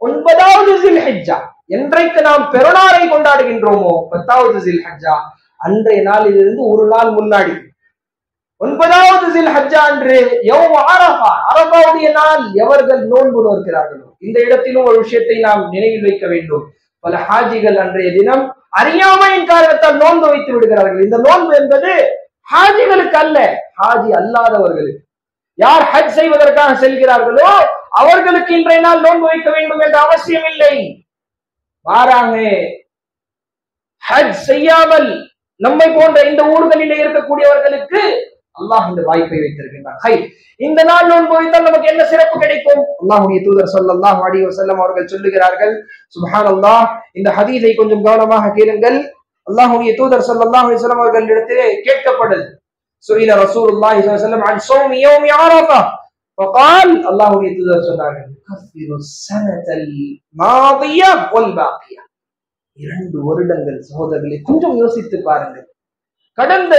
9வது ஜில்ஹிஜ்ஜா, என்றைக்கு நாம் பெருநாளை கொண்டாடுகின்றோமோ 10வது ஜில்ஹிஜ்ஜா, அன்றைய நாளிலிருந்து ஒரு நாள் முன்னாடி 9வது ஜில்ஹிஜ்ஜா அன்று யௌம் அரஃபா, அரஃபாவுடைய நாள் எவர்கள் நோன்பு நோக்கிறார்களோ, இந்த இடத்திலும் ஒரு விஷயத்தை நாம் நினைவில் வைக்க வேண்டும். பல ஹாஜிகள் அன்றைய தினம் அறியாமையின் காரணத்தால் நோன்பு வைத்து விடுகிறார்கள். இந்த நோன்பு என்பது ஹாஜிகளுக்கு அல்ல, ஹாஜி அல்லாதவர்களுக்கு. யார் ஹஜ் செய்வதற்காக செல்கிறார்களோ அவர்களுக்கு இன்றைய நாள் நோன்பு வைக்க வேண்டும் என்ற அவசியம் இல்லை. மாறாக ஹஜ் செய்யாமல் நம்மை போன்ற இந்த ஊர்களிலே இருக்கக்கூடியவர்களுக்கு அல்லாஹ் இந்த வாய்ப்பை வைத்திருக்கின்றார். இந்த நாள் நோன்பு வைத்தால் நமக்கு என்ன சிறப்பு கிடைக்கும்? அல்லாஹ்வுடைய தூதர் ஸல்லல்லாஹு அலைஹி வஸல்லம் அவர்கள் சொல்லுகிறார்கள், சுப்ஹானல்லாஹ், இந்த ஹதீஸை கொஞ்சம் கவனமாக கேளுங்கள். அல்லாஹ்வுடைய தூதர் ஸல்லல்லாஹு அலைஹி வஸல்லம் அவர்களிடத்திலே கேட்கப்படுது, சுயில ரசூலுல்லாஹி ஸல்லல்லாஹு அலைஹி வஸல்லம் அன் ஸௌமி யௌமி அரஃபா ஃபகால், அல்லாஹ்வுடைய தூதர் சொன்னார்கள், கஃபிரு ஸனதல் மாதியா வல் பாகியா. 2 வருடங்கள் சகோதரர்களே, கொஞ்சம் யோசித்து பாருங்கள். கடந்த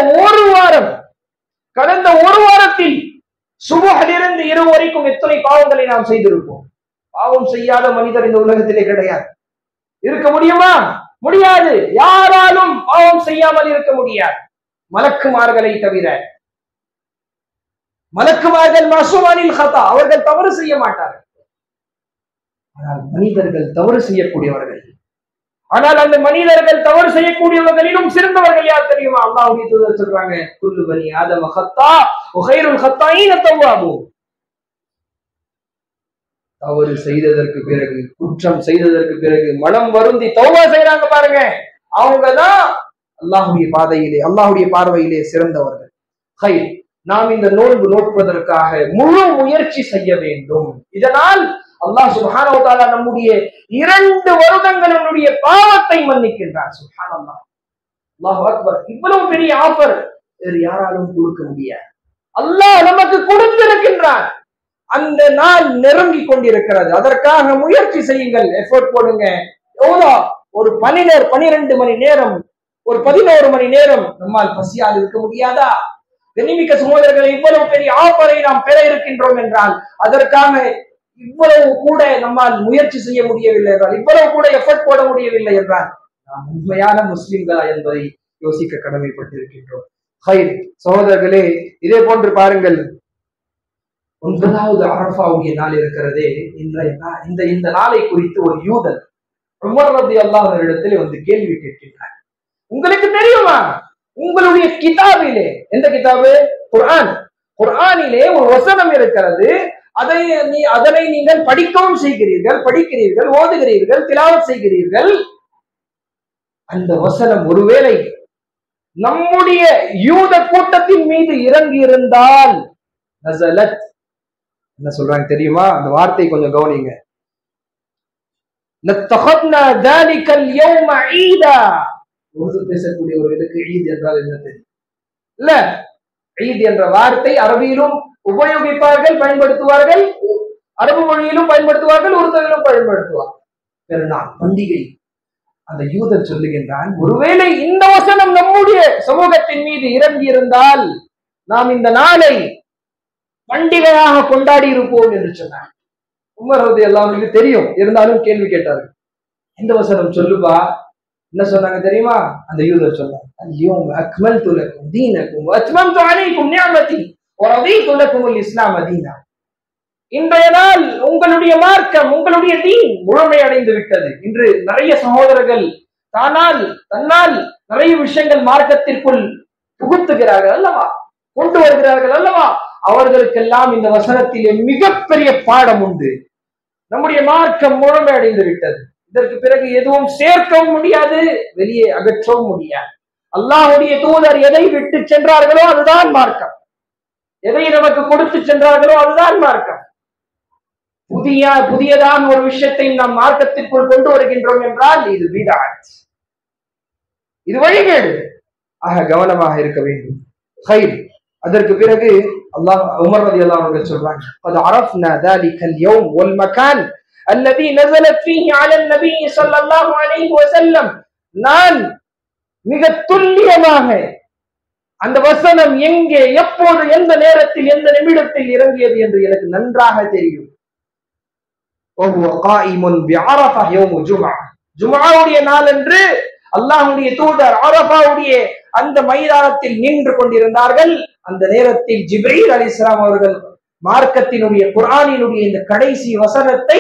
ஒரு வாரத்தில் சுபஹிலிருந்து இரவு வரைக்கும் எத்தனை பாவங்களை நாம் செய்திருப்போம். பாவம் செய்யாத மனிதர் இந்த உலகத்திலே கிடையாது. இருக்க முடியுமா? முடியாது. யாராலும் பாவம் செய்யாமல் இருக்க முடியாது, மலக்குமார்களை தவிர. மலக்குமார்கள் மாசூமானில் ஹதா, அவர்கள் தவறு செய்ய மாட்டார்கள். ஆனால் மனிதர்கள் தவறு செய்யக்கூடியவர்கள். ஆனால் அந்த மனிதர்கள் தவறு செய்யக்கூடியவர்களிலும் சிறந்தவர்கள் யார் தெரியுமா? அல்லாஹ்வுடைய தூதர் சொல்றாங்க, குல்லு பனி ஆதம ஹத்தா வ கைருல் ஹத்தாயின தவ்வாபூன். தவறு செய்ததற்கு பிறகு, குற்றம் செய்ததற்கு பிறகு மனம் வருந்தி தௌபா செய்யறாங்க பாருங்க, அவங்கதான் அல்லாஹ்வுடைய பாதையிலே, அல்லாஹ்வுடைய பார்வையிலே சிறந்தவர்கள். நாம் இந்த நோன்பு நோட்பதற்காக முழு முயற்சி செய்ய வேண்டும். இதனால் அல்லாஹ் சுப்ஹானஹு வ தஆலா நம்முடைய 2 வருடங்களுடைய பாவத்தை மன்னிக்கின்றார். சுப்ஹானல்லாஹ், அல்லாஹு அக்பர். இவ்வளவு பெரிய ஆஃபர் வேறு யாராலும் கொடுக்க முடியாது. அல்லாஹ் நமக்கு கொடுத்திருக்கின்றான். அந்த நாள் நெருங்கி கொண்டிருக்கிறது. அதற்காக முயற்சி செய்யுங்கள், எஃபோர்ட் போடுங்க. எவ்வளோ? ஒரு 12 மணி நேரம், ஒரு 11 மணி நேரம் நம்மால் பசியால் இருக்க முடியாதா? கண்ணியமிக்க சகோதரர்களை, இவ்வளவு பெரிய ஆஃபரை நாம் பெற இருக்கின்றோம் என்றால், அதற்காக இவ்வளவு கூட நம்மால் முயற்சி செய்ய முடியவில்லை என்றால், இவ்வளவு கூட எஃபர்ட் போட முடியவில்லை என்றால், நாம் உண்மையான முஸ்லிம்களா என்பதை யோசிக்க கடமைப்பட்டிருக்கின்றோம். சகோதரர்களே, இதே போன்று பாருங்கள், 9வது அரஃபாவுடைய நாள் இருக்கிறதே, இந்த நாளை குறித்து ஒரு யூதன் உமர் ரலியல்லாஹு அன்ஹு இடத்தில் வந்து கேள்வி கேட்கின்றார். உங்களுக்கு தெரியுமா, உங்களுடைய கிதாபிலே, எந்த கிதாபு? குர்ஆன். குர்ஆனிலே ஒரு வசனம் இருக்கிறது, அதனை நீங்கள் படிக்கவும் செய்கிறீர்கள், படிக்கிறீர்கள், ஓதுகிறீர்கள், திலாவத் செய்கிறீர்கள். அந்த வசனம் ஒருவேளை நம்முடைய யூத கூட்டத்தின் மீது இறங்கி இருந்தால் நஸலத், என்ன சொல்றாங்க தெரியுமா? அந்த வார்த்தை கொஞ்சம் கவனிங்க. லத்தகத்னா தாலிகல் யௌம ஈதா. உருது பேசக்கூடியவர்களுக்கு ஈத் என்றால் என்ன தெரியும் இல்ல? ஈத் என்ற வார்த்தை அரபியிலும் உபயோகிப்பார்கள், பயன்படுத்துவார்கள், அரபு மொழியிலும் பயன்படுத்துவார்கள், உருதுவிலும் பயன்படுத்துவார்கள். பெருநாள், பண்டிகை. அந்த யூதர் சொல்லுகின்றான், ஒருவேளை இந்த வசனம் நம்முடைய சமூகத்தின் மீது இறங்கி இருந்தால் நாம் இந்த நாளை பண்டிகையாக கொண்டாடி இருப்போம் என்று சொன்னார். உமர் ரலியல்லாஹு அன்ஹு தெரியும், இருந்தாலும் கேள்வி கேட்டார்கள். இந்த வசனம் சொல்லுப்பா. என்ன சொன்னாங்க தெரியுமா? அந்த யூதர் சொன்னாங்க, அல்யௌம அக்மல்து லக்கும் தீனக்கும் வ அத்மம்து அலைக்கும் நிஅமதி வ ரதீது லக்குமுல் இஸ்லாம தீனா. இன்றைய நாள் உங்களுடைய மார்க்கம், உங்களுடைய தீன் முழுமை அடைந்து விட்டது. இன்று நிறைய சகோதரர்கள் தன்னால் நிறைய விஷயங்கள் மார்க்கத்திற்குள் புகுத்துகிறார்கள் அல்லவா, கொண்டு வருகிறார்கள் அல்லவா. அவர்களுக்கெல்லாம் இந்த வசனத்திலே மிகப்பெரிய பாடம் உண்டு. நம்முடைய மார்க்கம் முழுமை அடைந்து விட்டது. இதற்கு பிறகு எதுவும் சேர்க்கவும் முடியாது, வெளியே அகற்றவும் முடியாது. அல்லாஹ்வுடைய தூதர் எதை விட்டு சென்றார்களோ அதுதான் மார்க்கம். எதை நமக்கு கொடுத்து சென்றார்களோ அதுதான் மார்க்கம். புதியதான் ஒரு விஷயத்தை நாம் மார்க்கத்திற்குள் கொண்டு வருகின்றோம் என்றால் இது பித்அத், இது வழிகேடு. ஆக கவனமாக இருக்க வேண்டும். அதற்கு பிறகு அல்லாஹ் உமர் ரலியல்லாஹு அன்ஹு சொல்றாங்க, قد عرفنا ذلك اليوم والمكان الذي نزلت فيه على النبي صلى الله عليه وسلم. நான் மிக துல்லியமாக அந்த வசனம் எங்கே, எப்போது, எந்த நேரத்தில், எந்த நிமிடத்தில் இறங்கியது என்று எனக்கு நன்றாக தெரியும். ஜும்ஆவுடைய நாள் என்று அல்லாஹ்வுடைய தூதர் அரஃபாவுடைய அந்த மைதானத்தில் நின்று கொண்டிருந்தார்கள். அந்த நேரத்தில் ஜிப்ரீல் அலைஹிஸ்ஸலாம் அவர்கள் மார்க்கத்தினுடைய குர்ஆனினுடைய இந்த கடைசி வசனத்தை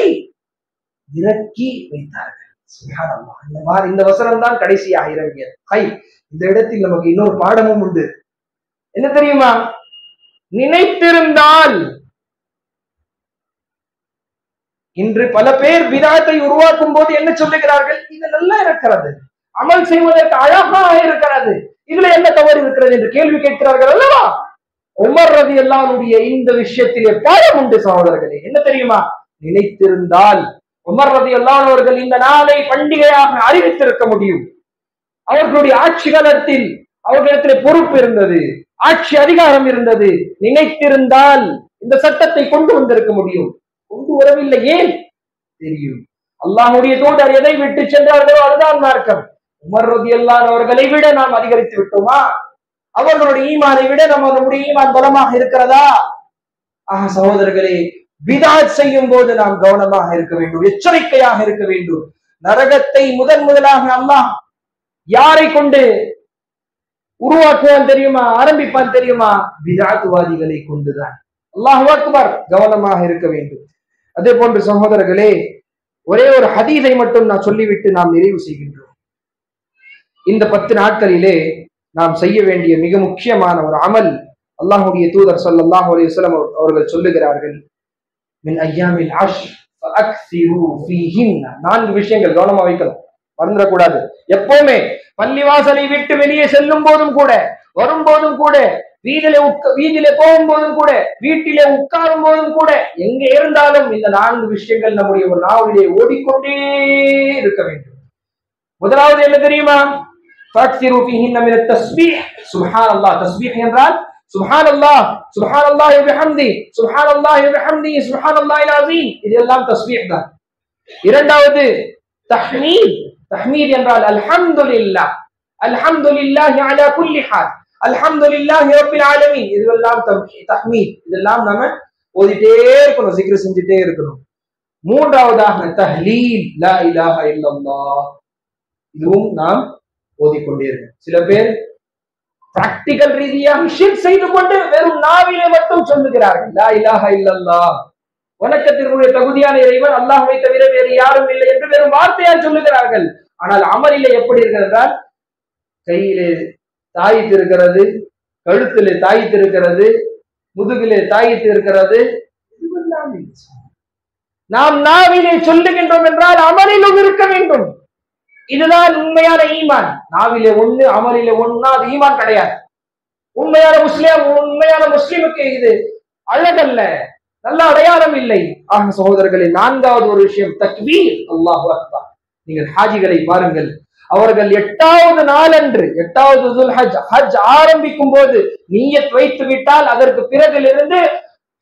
இறக்கி வைத்தார்கள். சுப்ஹானல்லாஹ், இந்த வசனம் தான் கடைசியாக இறங்கியது. இந்த இடத்தில் நமக்கு இன்னொரு பாடமும் உண்டு. என்ன தெரியுமா? நினைத்திருந்தால் இன்று பல பேர் பித்அத்தை உருவாக்கும் போது என்ன சொல்லுகிறார்கள்? இது நல்லா இருக்கிறது, அமல் செய்வதற்கு அழகாக இருக்கிறது, இதுல என்ன தவறு இருக்கிறது என்று கேள்வி கேட்கிறார்கள் அல்லவா. உமர் ரலியல்லாஹு அன்ஹுடைய இந்த விஷயத்திலே பாடம் உண்டு சகோதரர்களே. என்ன தெரியுமா? நினைத்திருந்தால் உமர் ரலியல்லாஹு அன்ஹு அவர்கள் இந்த நாளை பண்டிகையாக அறிவித்திருக்க முடியும். அவர்களுடைய ஆட்சி காலத்தில் அவர்களிடத்தில் பொறுப்பு இருந்தது, ஆட்சி அதிகாரம் இருந்தது. நினைத்திருந்தால் இந்த சட்டத்தை கொண்டு வந்திருக்க முடியும். கொண்டு வரவில்லை. ஏன் தெரியும்? அல்லாஹ்வுடைய தூதர் எதை விட்டு சென்றார்களோ அதுதான் மார்க்கம். உமர் ரலியல்லாஹு அன்ஹு அவர்களை விட நாம் அதிகரித்து விட்டோமா? அவர்களுடைய ஈமானை விட நம்முடைய ஈமான் பலமாக இருக்கிறதா? ஆக சகோதரர்களே, பித்அத் செய்யும் போது நாம் கவனமாக இருக்க வேண்டும், எச்சரிக்கையாக இருக்க வேண்டும். நரகத்தை முதலாக அல்லாஹ் யாரை கொண்டு உருவாக்குவான் தெரியுமா, ஆரம்பிப்பான் தெரியுமா? பித்அத்வாதிகளை கொண்டுதான். அல்லாஹு அக்பர். கவனமாக இருக்க வேண்டும். அதே போன்று சகோதரர்களே, ஒரே ஒரு ஹதீஸை மட்டும் நான் சொல்லிவிட்டு நாம் நிறைவு செய்கின்றோம். இந்த 10 நாட்களிலே நாம் செய்ய வேண்டிய மிக முக்கியமான ஒரு அமல் அல்லாஹ்வுடைய தூதர் ஸல்லல்லாஹு அலைஹி வஸல்லம் அவர்கள் சொல்லுகிறார்கள், மின் அய்யாமில் அஷ்ர் ஃபஅக்ஸிரு ஃபீஹின்ன. 4 விஷயங்கள் கவனமா வைக்கணும், மறந்துடக்கூடாது. எப்பவுமே பள்ளிவாசலை விட்டு வெளியே செல்லும் போதும் கூட, வரும்போதும் கூட, வீதியிலே போகும்போதும் கூட, வீட்டிலே உட்காரும் போதும் கூட, எங்க இருந்தாலும் இந்த 4 விஷயங்கள் நம்முடைய ஒரு நாவிலே ஓடிக்கொண்டே இருக்க வேண்டும். முதலாவது என்ன தெரியுமா? ஃபஅக்ஸிரு ஃபீஹின்ன மின தஸ்பீஹ். சுப்ஹானல்லாஹ். தஸ்பீஹ் என்றால் சுப்ஹானல்லாஹ், சுப்ஹானல்லாஹி வ பிஹம்தி, சுப்ஹானல்லாஹி வ பிஹம்தி, சுப்ஹானல்லாஹில் அஸீம். இதெல்லாம் தஸ்பீஹ் தான். இரண்டாவது தஹ்மீத். தஹ்மீத் என்றால் அல்ஹம்துலில்லாஹ், அல்ஹம்துலில்லாஹி அலா குல்லி ஹால், அல்ஹம்துலில்லாஹி ரப்பில் ஆலமீன். இதெல்லாம் தஹ்மீத். இதெல்லாம் நாம ஓதிட்டே இருக்கணும், zikr செஞ்சிட்டே இருக்கணும். மூன்றாவதாக தஹ்லீல், லா இலாஹ இல்லல்லாஹ். இதுவும் நாம் ஓதிக்கொண்டே இருக்கணும். சில பேர் பிராக்டிகல் ரீதியாக ஷிர்க் செய்து கொண்டு வெறும் நாவிலே மட்டும் சொல்லுகிறார்கள், லா இலாஹ இல்லல்லாஹ், வணக்கத்திற்குரிய தகுதியான இறைவன் அல்லாஹ்வை தவிர வேறு யாரும் இல்லை என்று வெறும் வார்த்தையால் சொல்லுகிறார்கள். ஆனால் அமலிலே எப்படி இருக்கிறால், கையிலே தாயித்து இருக்கிறது, கழுத்திலே தாயித்து இருக்கிறது, முதுகிலே தாயித்து இருக்கிறது. நாம் நாவிலே சொல்லுகின்றோம் என்றால் அமலிலும் இருக்க வேண்டும். இதுதான் உண்மையான ஈமான். நாவிலே ஒண்ணு அமலிலே ஒண்ணா அது ஈமான் கிடையாது. உண்மையான முஸ்லிமுக்கு இது அழகல்ல, நல்ல அடையாளம் இல்லை. ஆக சகோதரர்களே, நான்காவது ஒரு விஷயம் தக்பீர். அல்லாஹு அக்பர். நீங்கள் ஹாஜிகளை பாருங்கள், அவர்கள் 8வது நாளன்று 8வது துல்ஹஜ் ஹஜ் ஆரம்பிக்கும் போது நியத் வைத்து விட்டால் அதற்கு பிறகிலிருந்து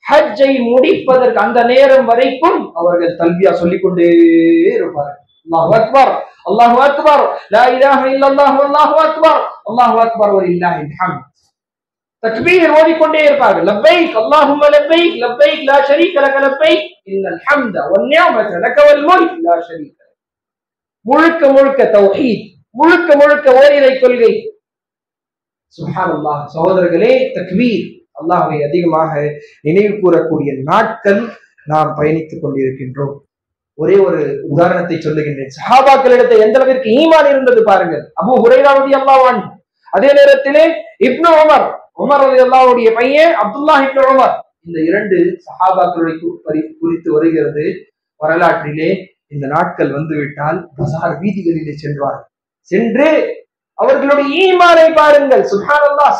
ஹஜ்ஜை முடிப்பதற்கு அந்த நேரம் வரைக்கும் அவர்கள் தல்பியா சொல்லிக்கொண்டே இருப்பார்கள். அல்லாஹு அக்பர், அல்லாஹு அக்பர், லா இலாஹ இல்லல்லாஹு அல்லாஹு அக்பர், அல்லாஹு அக்பர் வலில்லாஹில் ஹம்த். தக்பீர் ஓதிக்கொண்டே இருப்பார்கள். லப்பைக் அல்லாஹும்ம லப்பைக், லப்பைக் லா ஷரீக லக லப்பைக், இன்னல் ஹம்த வன் நிஅமத லக வல் முல்க் லா ஷரீக. முழுக்க முழுக்க தௌஹீத், முழுக்க முழுக்க ஓரிரை கொள்கை. சுப்ஹானல்லாஹ். சகோதரர்களே, தக்பீர், அல்லாஹ்வை அதிகமாக நினைவு கூறக்கூடிய நாட்கள் நாம் பயணித்துக் கொண்டிருக்கின்றோம். ஒரே ஒரு உதாரணத்தை சொல்லுகின்றேன். சஹாபாக்களிடத்தில் எந்த அளவிற்கு ஈமான் இருந்தது பாருங்கள். அபூ ஹுரைரா ரலியல்லாஹு அன்ஹு, அதே நேரத்திலே இப்னு உமர், உமர் ரலியல்லாஹுடைய பையன் அப்துல்லாஹ் இப்னு உமர், இந்த இரண்டு சஹாபாக்களை குறித்து வருகிறது வரலாற்றிலே. இந்த நாட்கள் வந்துவிட்டால் பஜார் வீதிகளிலே செல்வார்கள். சென்று அவர்களுடைய ஈமானை பாருங்கள். சுப்ஹானல்லாஹ்,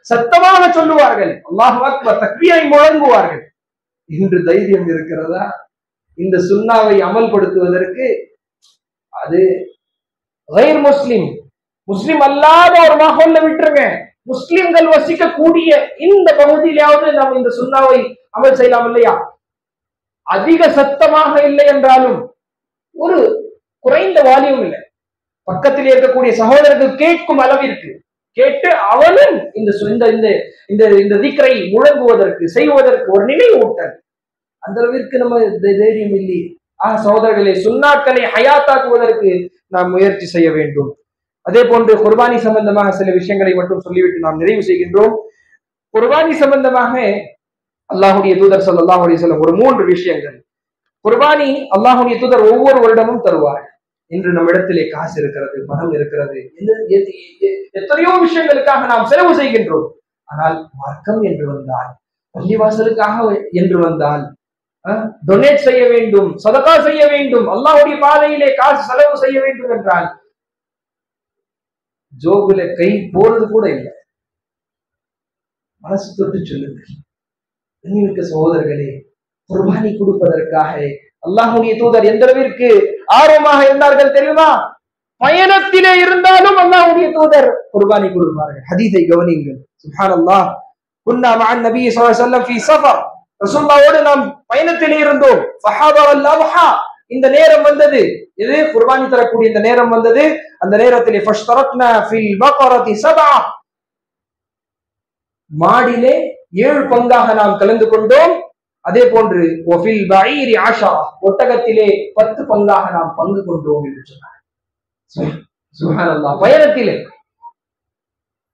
சத்தமாக சொல்லுவார்கள். அல்லாஹு அக்பர், தக்பீரை முழங்குவார்கள். இன்று தைரியம் இருக்கிறதா இந்த சுன்னாவை அமல்படுத்துவதற்கு? அது கைர் முஸ்லிம், முஸ்லிம் அல்லாத ஒரு மாஹோல்ல விட்டுருங்க. முஸ்லிம்கள் வசிக்கக்கூடிய இந்த பகுதியிலாவது நாம் இந்த சுன்னாவை அமல் செய்யலாம் இல்லையா? அதிக சத்தமாக இல்லை என்றாலும் ஒரு குறைந்த வால்யூம் இல்லை, பக்கத்தில் இருக்கக்கூடிய சகோதரர்கள் கேட்கும் அளவிற்கு கேட்டு அவனும் இந்த திக்ரை முழங்குவதற்கு செய்வதற்கு ஒரு நினைவூட்டல். அந்த அளவிற்கு நம்ம தைரியம் இல்லை. சகோதரர்களே, சுன்னாக்களை ஹயாத்தாக்குவதற்கு நாம் முயற்சி செய்ய வேண்டும். அதே போன்று குர்பானி சம்பந்தமாக சில விஷயங்களை மட்டும் சொல்லிவிட்டு நாம் நிறைவு செய்கின்றோம். குர்பானி சம்பந்தமாக அல்லாஹுடைய தூதர் ஸல்லல்லாஹு அலைஹி வஸல்லம் ஒரு 3 விஷயங்கள். குர்பானி அல்லாஹுடைய தூதர் ஒவ்வொரு வருடமும் தருவார். இன்று நம்ம இடத்திலே காசு இருக்கிறது, பணம் இருக்கிறது, எத்தனையோ விஷயங்களுக்காக நாம் செலவு செய்கின்றோம். ஆனால் மார்க்கம் என்று வந்தால், பள்ளிவாசலுக்காக என்று வந்தால் டொனேட் செய்ய வேண்டும், சதகா செய்ய வேண்டும், அல்லாஹ்வுடைய பாதையிலே காசு செலவு செய்ய வேண்டும் என்றால் ஜோபுல கை போறது கூட இல்லை. மனசு தொட்டு சொல்லுங்கள். கண்ணியமிக்க சகோதரர்களே, குர்பானி கொடுப்பதற்காக அல்லாஹ்வுடைய தூதர் எந்த அளவிற்கு ஆர்வமாக இருந்தார்கள் தெரியுமா? பயணத்திலே இருந்தாலும் அல்லாஹ்வுடைய தூதர் குர்பானி கொடுப்பார்கள். ஹதீஸை கவனியுங்கள். சுப்ஹானல்லாஹ். குன்னா மஅன் நபி ஸல்லல்லாஹு அலைஹி வஸல்லம் ஃபீ ஸஃபர், ரசூலுல்லாஹ்வோடு நாம் பயணத்திலே இருந்தோம். ஃபஹதர அல்-அத்ஹா, இந்த நேரம் வந்தது. இது குர்பானி தரக்கூடிய இந்த நேரம் வந்தது. அந்த நேரத்திலே ஃபஷ்தரக்னா ஃபில் பக்ரதி 7, மாடிலே 7 பங்காக நாம் கலந்து கொண்டோம். அதே போன்று ஒஃபில் பஈரி 10, ஒட்டகத்திலே 10 பங்காக நாம் பங்கு கொண்டோம் என்று சொன்னார். சுப்ஹானல்லாஹ். பயணத்திலே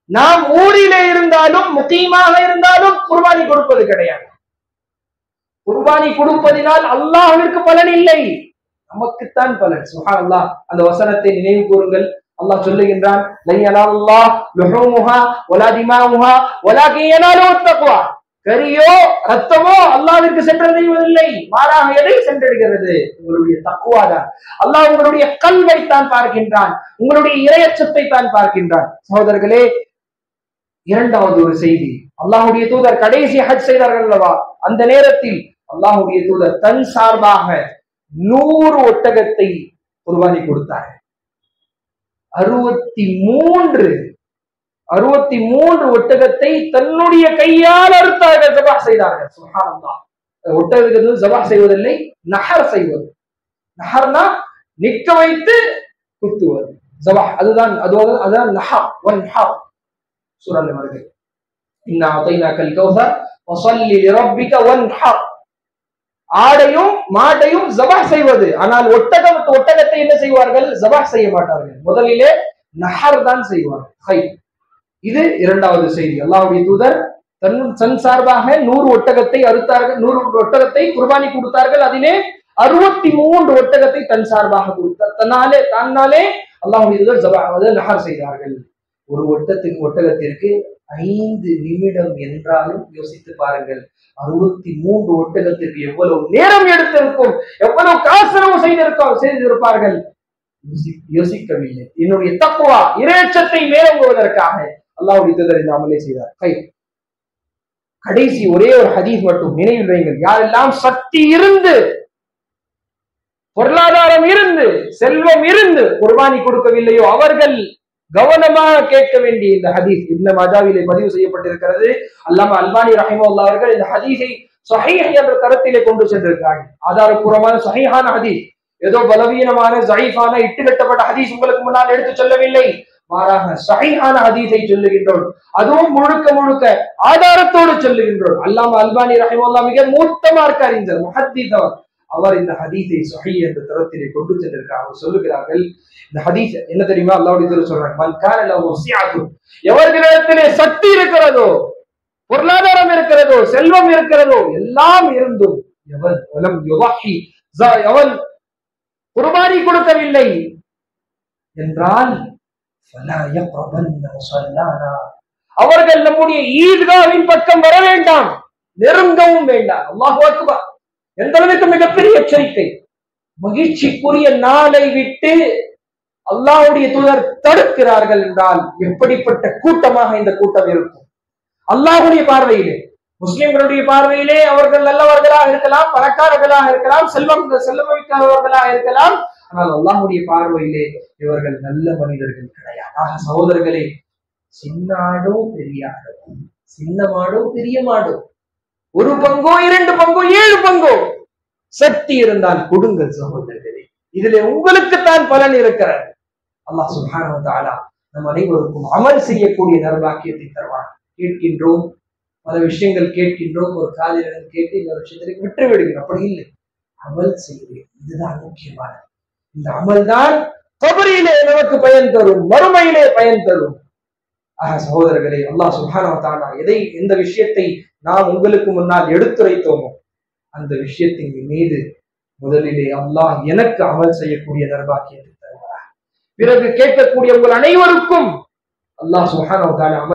நாம் ஊரிலே இருந்தாலும் முகீமாக இருந்தாலும் குர்பானி கொடுப்பது கிடையாது. குர்பானி கொடுப்பதினால் அல்லாஹ்விற்கு பலன் இல்லை, நமக்குத்தான் பலன். சுப்ஹானல்லாஹ். அந்த வசனத்தை நினைவு கூறுங்கள். அல்லாஹ் சொல்லுகின்றான், லன் யனாலல்லாஹ் லுஹூமுஹா வலா திமாஉஹா வலாகின் யனாலுஹு தக்வா. கரியோ ரத்தமோ அல்லாஹ்விற்கு சென்றடைவதில்லை, மாறாக எதை சென்றடைகிறது? உங்களுடைய தக்வா தான். அல்லாஹ் உங்களுடைய கல்வை தான் பார்க்கின்றான், உங்களுடைய இறையச்சத்தை தான் பார்க்கின்றான். சகோதரர்களே, இரண்டாவது ஒரு செய்தி, அல்லாஹ்வுடைய தூதர் கடைசி ஹஜ் செய்தார்கள் அல்லவா, அந்த நேரத்தில் அல்லாஹ்வுடைய தூதர் தன் சார்பாக 100 ஒட்டகத்தை குர்பானி கொடுத்தார். 63 ஒட்டகத்தை தன்னுடைய கையால் அறுத்தார்கள், ஜபாஹ் செய்தார்கள். சுப்ஹானல்லாஹ். ஒட்டகத்துக்கு ஜபாஹ் செய்வதில்லை, நஹர் செய்வது. நஹர்னா நிக்க வைத்து குத்துவது, ஜபாஹ் அதுதான் நஹர் வன்ஹர். சூரா வருகிறது, இன்னா அதைனாக்கல் கௌஸர் வஸல்லி லிரப்பிக வன்ஹர். ஆடையும் மாட்டையும் ஜபாஹ் செய்வது. ஆனால் ஒட்டகத்தை என்ன செய்வார்கள்? ஜபாஹ் செய்ய மாட்டார்கள், முதலிலே நஹர் தான் செய்வார்கள். இது இரண்டாவது செய்தி. அல்லாஹ்வுடைய தூதர் தன் சார்பாக 100 ஒட்டகத்தை அறுத்தார்கள், 100 ஒட்டகத்தை குர்பானி கொடுத்தார்கள். அதிலே 63 ஒட்டகத்தை தன் சார்பாக கொடுத்தார். தன்னாலே அல்லாஹ்வுடைய தூதர் ஜபாஹ் நஹர் செய்தார்கள். ஒரு ஒட்டகத்திற்கு 5 நிமிடம் என்றாலும் யோசித்து பாருங்கள். 63 ஒட்டகத்திற்கு எவ்வளவு நேரம் எடுத்திருக்கும், எவ்வளவு காசு செய்திருப்பார்கள். யோசிக்கவில்லை. என்னுடைய தக்வா இறையச்சத்தை மேலோங்குவதற்காக அல்லாஹ்வுடைய தூதர் இந்த அமலை செய்தார். கடைசி ஒரே ஒரு ஹதீஸ் மட்டும் நினைவில் வைங்கள். யாரெல்லாம் சக்தி இருந்து, பொருளாதாரம் இருந்து, செல்வம் இருந்து குர்பானி கொடுக்கவில்லையோ அவர்கள் கவனமாக கேட்க வேண்டிய இந்த ஹதீஸ் இப்னு மாஜாவிலே பதிவு செய்யப்பட்டிருக்கிறது. அல்லாமா அல்பானி ரஹிமஹுல்லாஹ் அவர்கள் இந்த ஹதீஸை ஸஹீஹ் என்ற தரத்திலே கொண்டு சென்றிருக்கிறார்கள். ஆதாரபூர்வமான ஸஹீஹான ஹதீஸ், ஏதோ பலவீனமான ஸஈஃபான இட்டுக்கட்டப்பட்ட ஹதீஸ் உங்களுக்கு முன்னால் எடுத்து சொல்லவில்லை. மாறாக ஸஹீஹான ஹதீஸை சொல்லுகின்றோம். அதுவும் முழுக்க முழுக்க ஆதாரத்தோடு சொல்லுகின்றோம். அல்லாமா அல்பானி ரஹிமஹுல்லாஹ் மிக மூத்த மார்க்க அறிஞர், முஹத்தீஸ் அவர் இந்த ஹதீஸை ஸஹீஹ் என்ற தரத்திலே கொண்டு சென்றிருக்கிறார். அவர் சொல்லுகிறார்கள், இந்த ஹதீஸ் என்ன தெரியுமா? அல்லாஹ்வுடைய தூதர் சொல்றாங்க, மன் கான லஹு ஸிஅத்து, எவர்களிடத்திலே சக்தி இருக்கிறதோ, பொருளாதாரம் இருக்கிறதோ, செல்வம் இருக்கிறதோ, எல்லாம் இருந்தும் எவன் வலம் யுதஹி, எவன் குர்பானி கொடுக்கவில்லை என்றால் ஃபலா யக்ரபன்ன முஸல்லானா, அவர்கள் நம்முடைய ஈத்காவின் பக்கம் வர வேண்டாம், நெருங்கவும் வேண்டாம். அல்லாஹு அக்பர்! எந்த அளவுக்கு மிகப்பெரிய எச்சரிக்கை! மகிழ்ச்சிக்குரிய நாளை விட்டு அல்லாஹ்வுடைய தூதர் தடுக்கிறார்கள் என்றால் எப்படிப்பட்ட கூட்டமாக இந்த கூட்டம் இருக்கும்? அல்லாஹ்வுடைய பார்வையிலே, முஸ்லிம்களுடைய பார்வையிலே அவர்கள் நல்லவர்களாக இருக்கலாம், பணக்காரர்களாக இருக்கலாம், செல்வமிக்கவர்களாக இருக்கலாம். ஆனால் அல்லாஹ்வுடைய பார்வையிலே இவர்கள் நல்ல மனிதர்கள் கிடையாது. ஆக சகோதரர்களே, சின்ன ஆடோ பெரிய ஆடோ, சின்ன மாடோ பெரிய மாடோ, ஒரு பங்கோ 2 பங்கோ 7 பங்கோ சக்தி இருந்தால் கொடுங்கள் சகோதரர்களே. இதிலே உங்களுக்குத்தான் பலன் இருக்கிறது. அல்லாஹ் சுப்ஹானஹு வ தஆலா நம் அனைவருக்கும் அமல் செய்யக்கூடிய நற்பாக்கியத்தை தருவார். கேட்கின்றோம், பல விஷயங்கள் கேட்கின்றோம், ஒரு காதிலிருந்து கேட்டு இந்த விஷயத்திற்கு விட்டு விடுகிறோம். அப்படி இல்லை, அமல் செய்கிறேன், இதுதான் முக்கியமானது. இந்த அமல் தான் கபரிலே நமக்கு பயன் தரும், மறுமையிலே பயன் தரும். சகோதரர்களே, அல்லாஹ் சுப்ஹானஹு வ தஆலா எந்த விஷயத்தை நாம் உங்களுக்கு முன்னால் எடுத்துரைத்தோமோ அந்த விஷயத்தின் மீது முதலிலே அல்லாஹ் எனக்கு அமல் செய்யக்கூடிய நற்பாக்கியத்தை தருவார். பிறகு கேட்கக்கூடிய உங்கள் அனைவருக்கும் அல்லாஹ் சுப்ஹானஹு வ தஆலா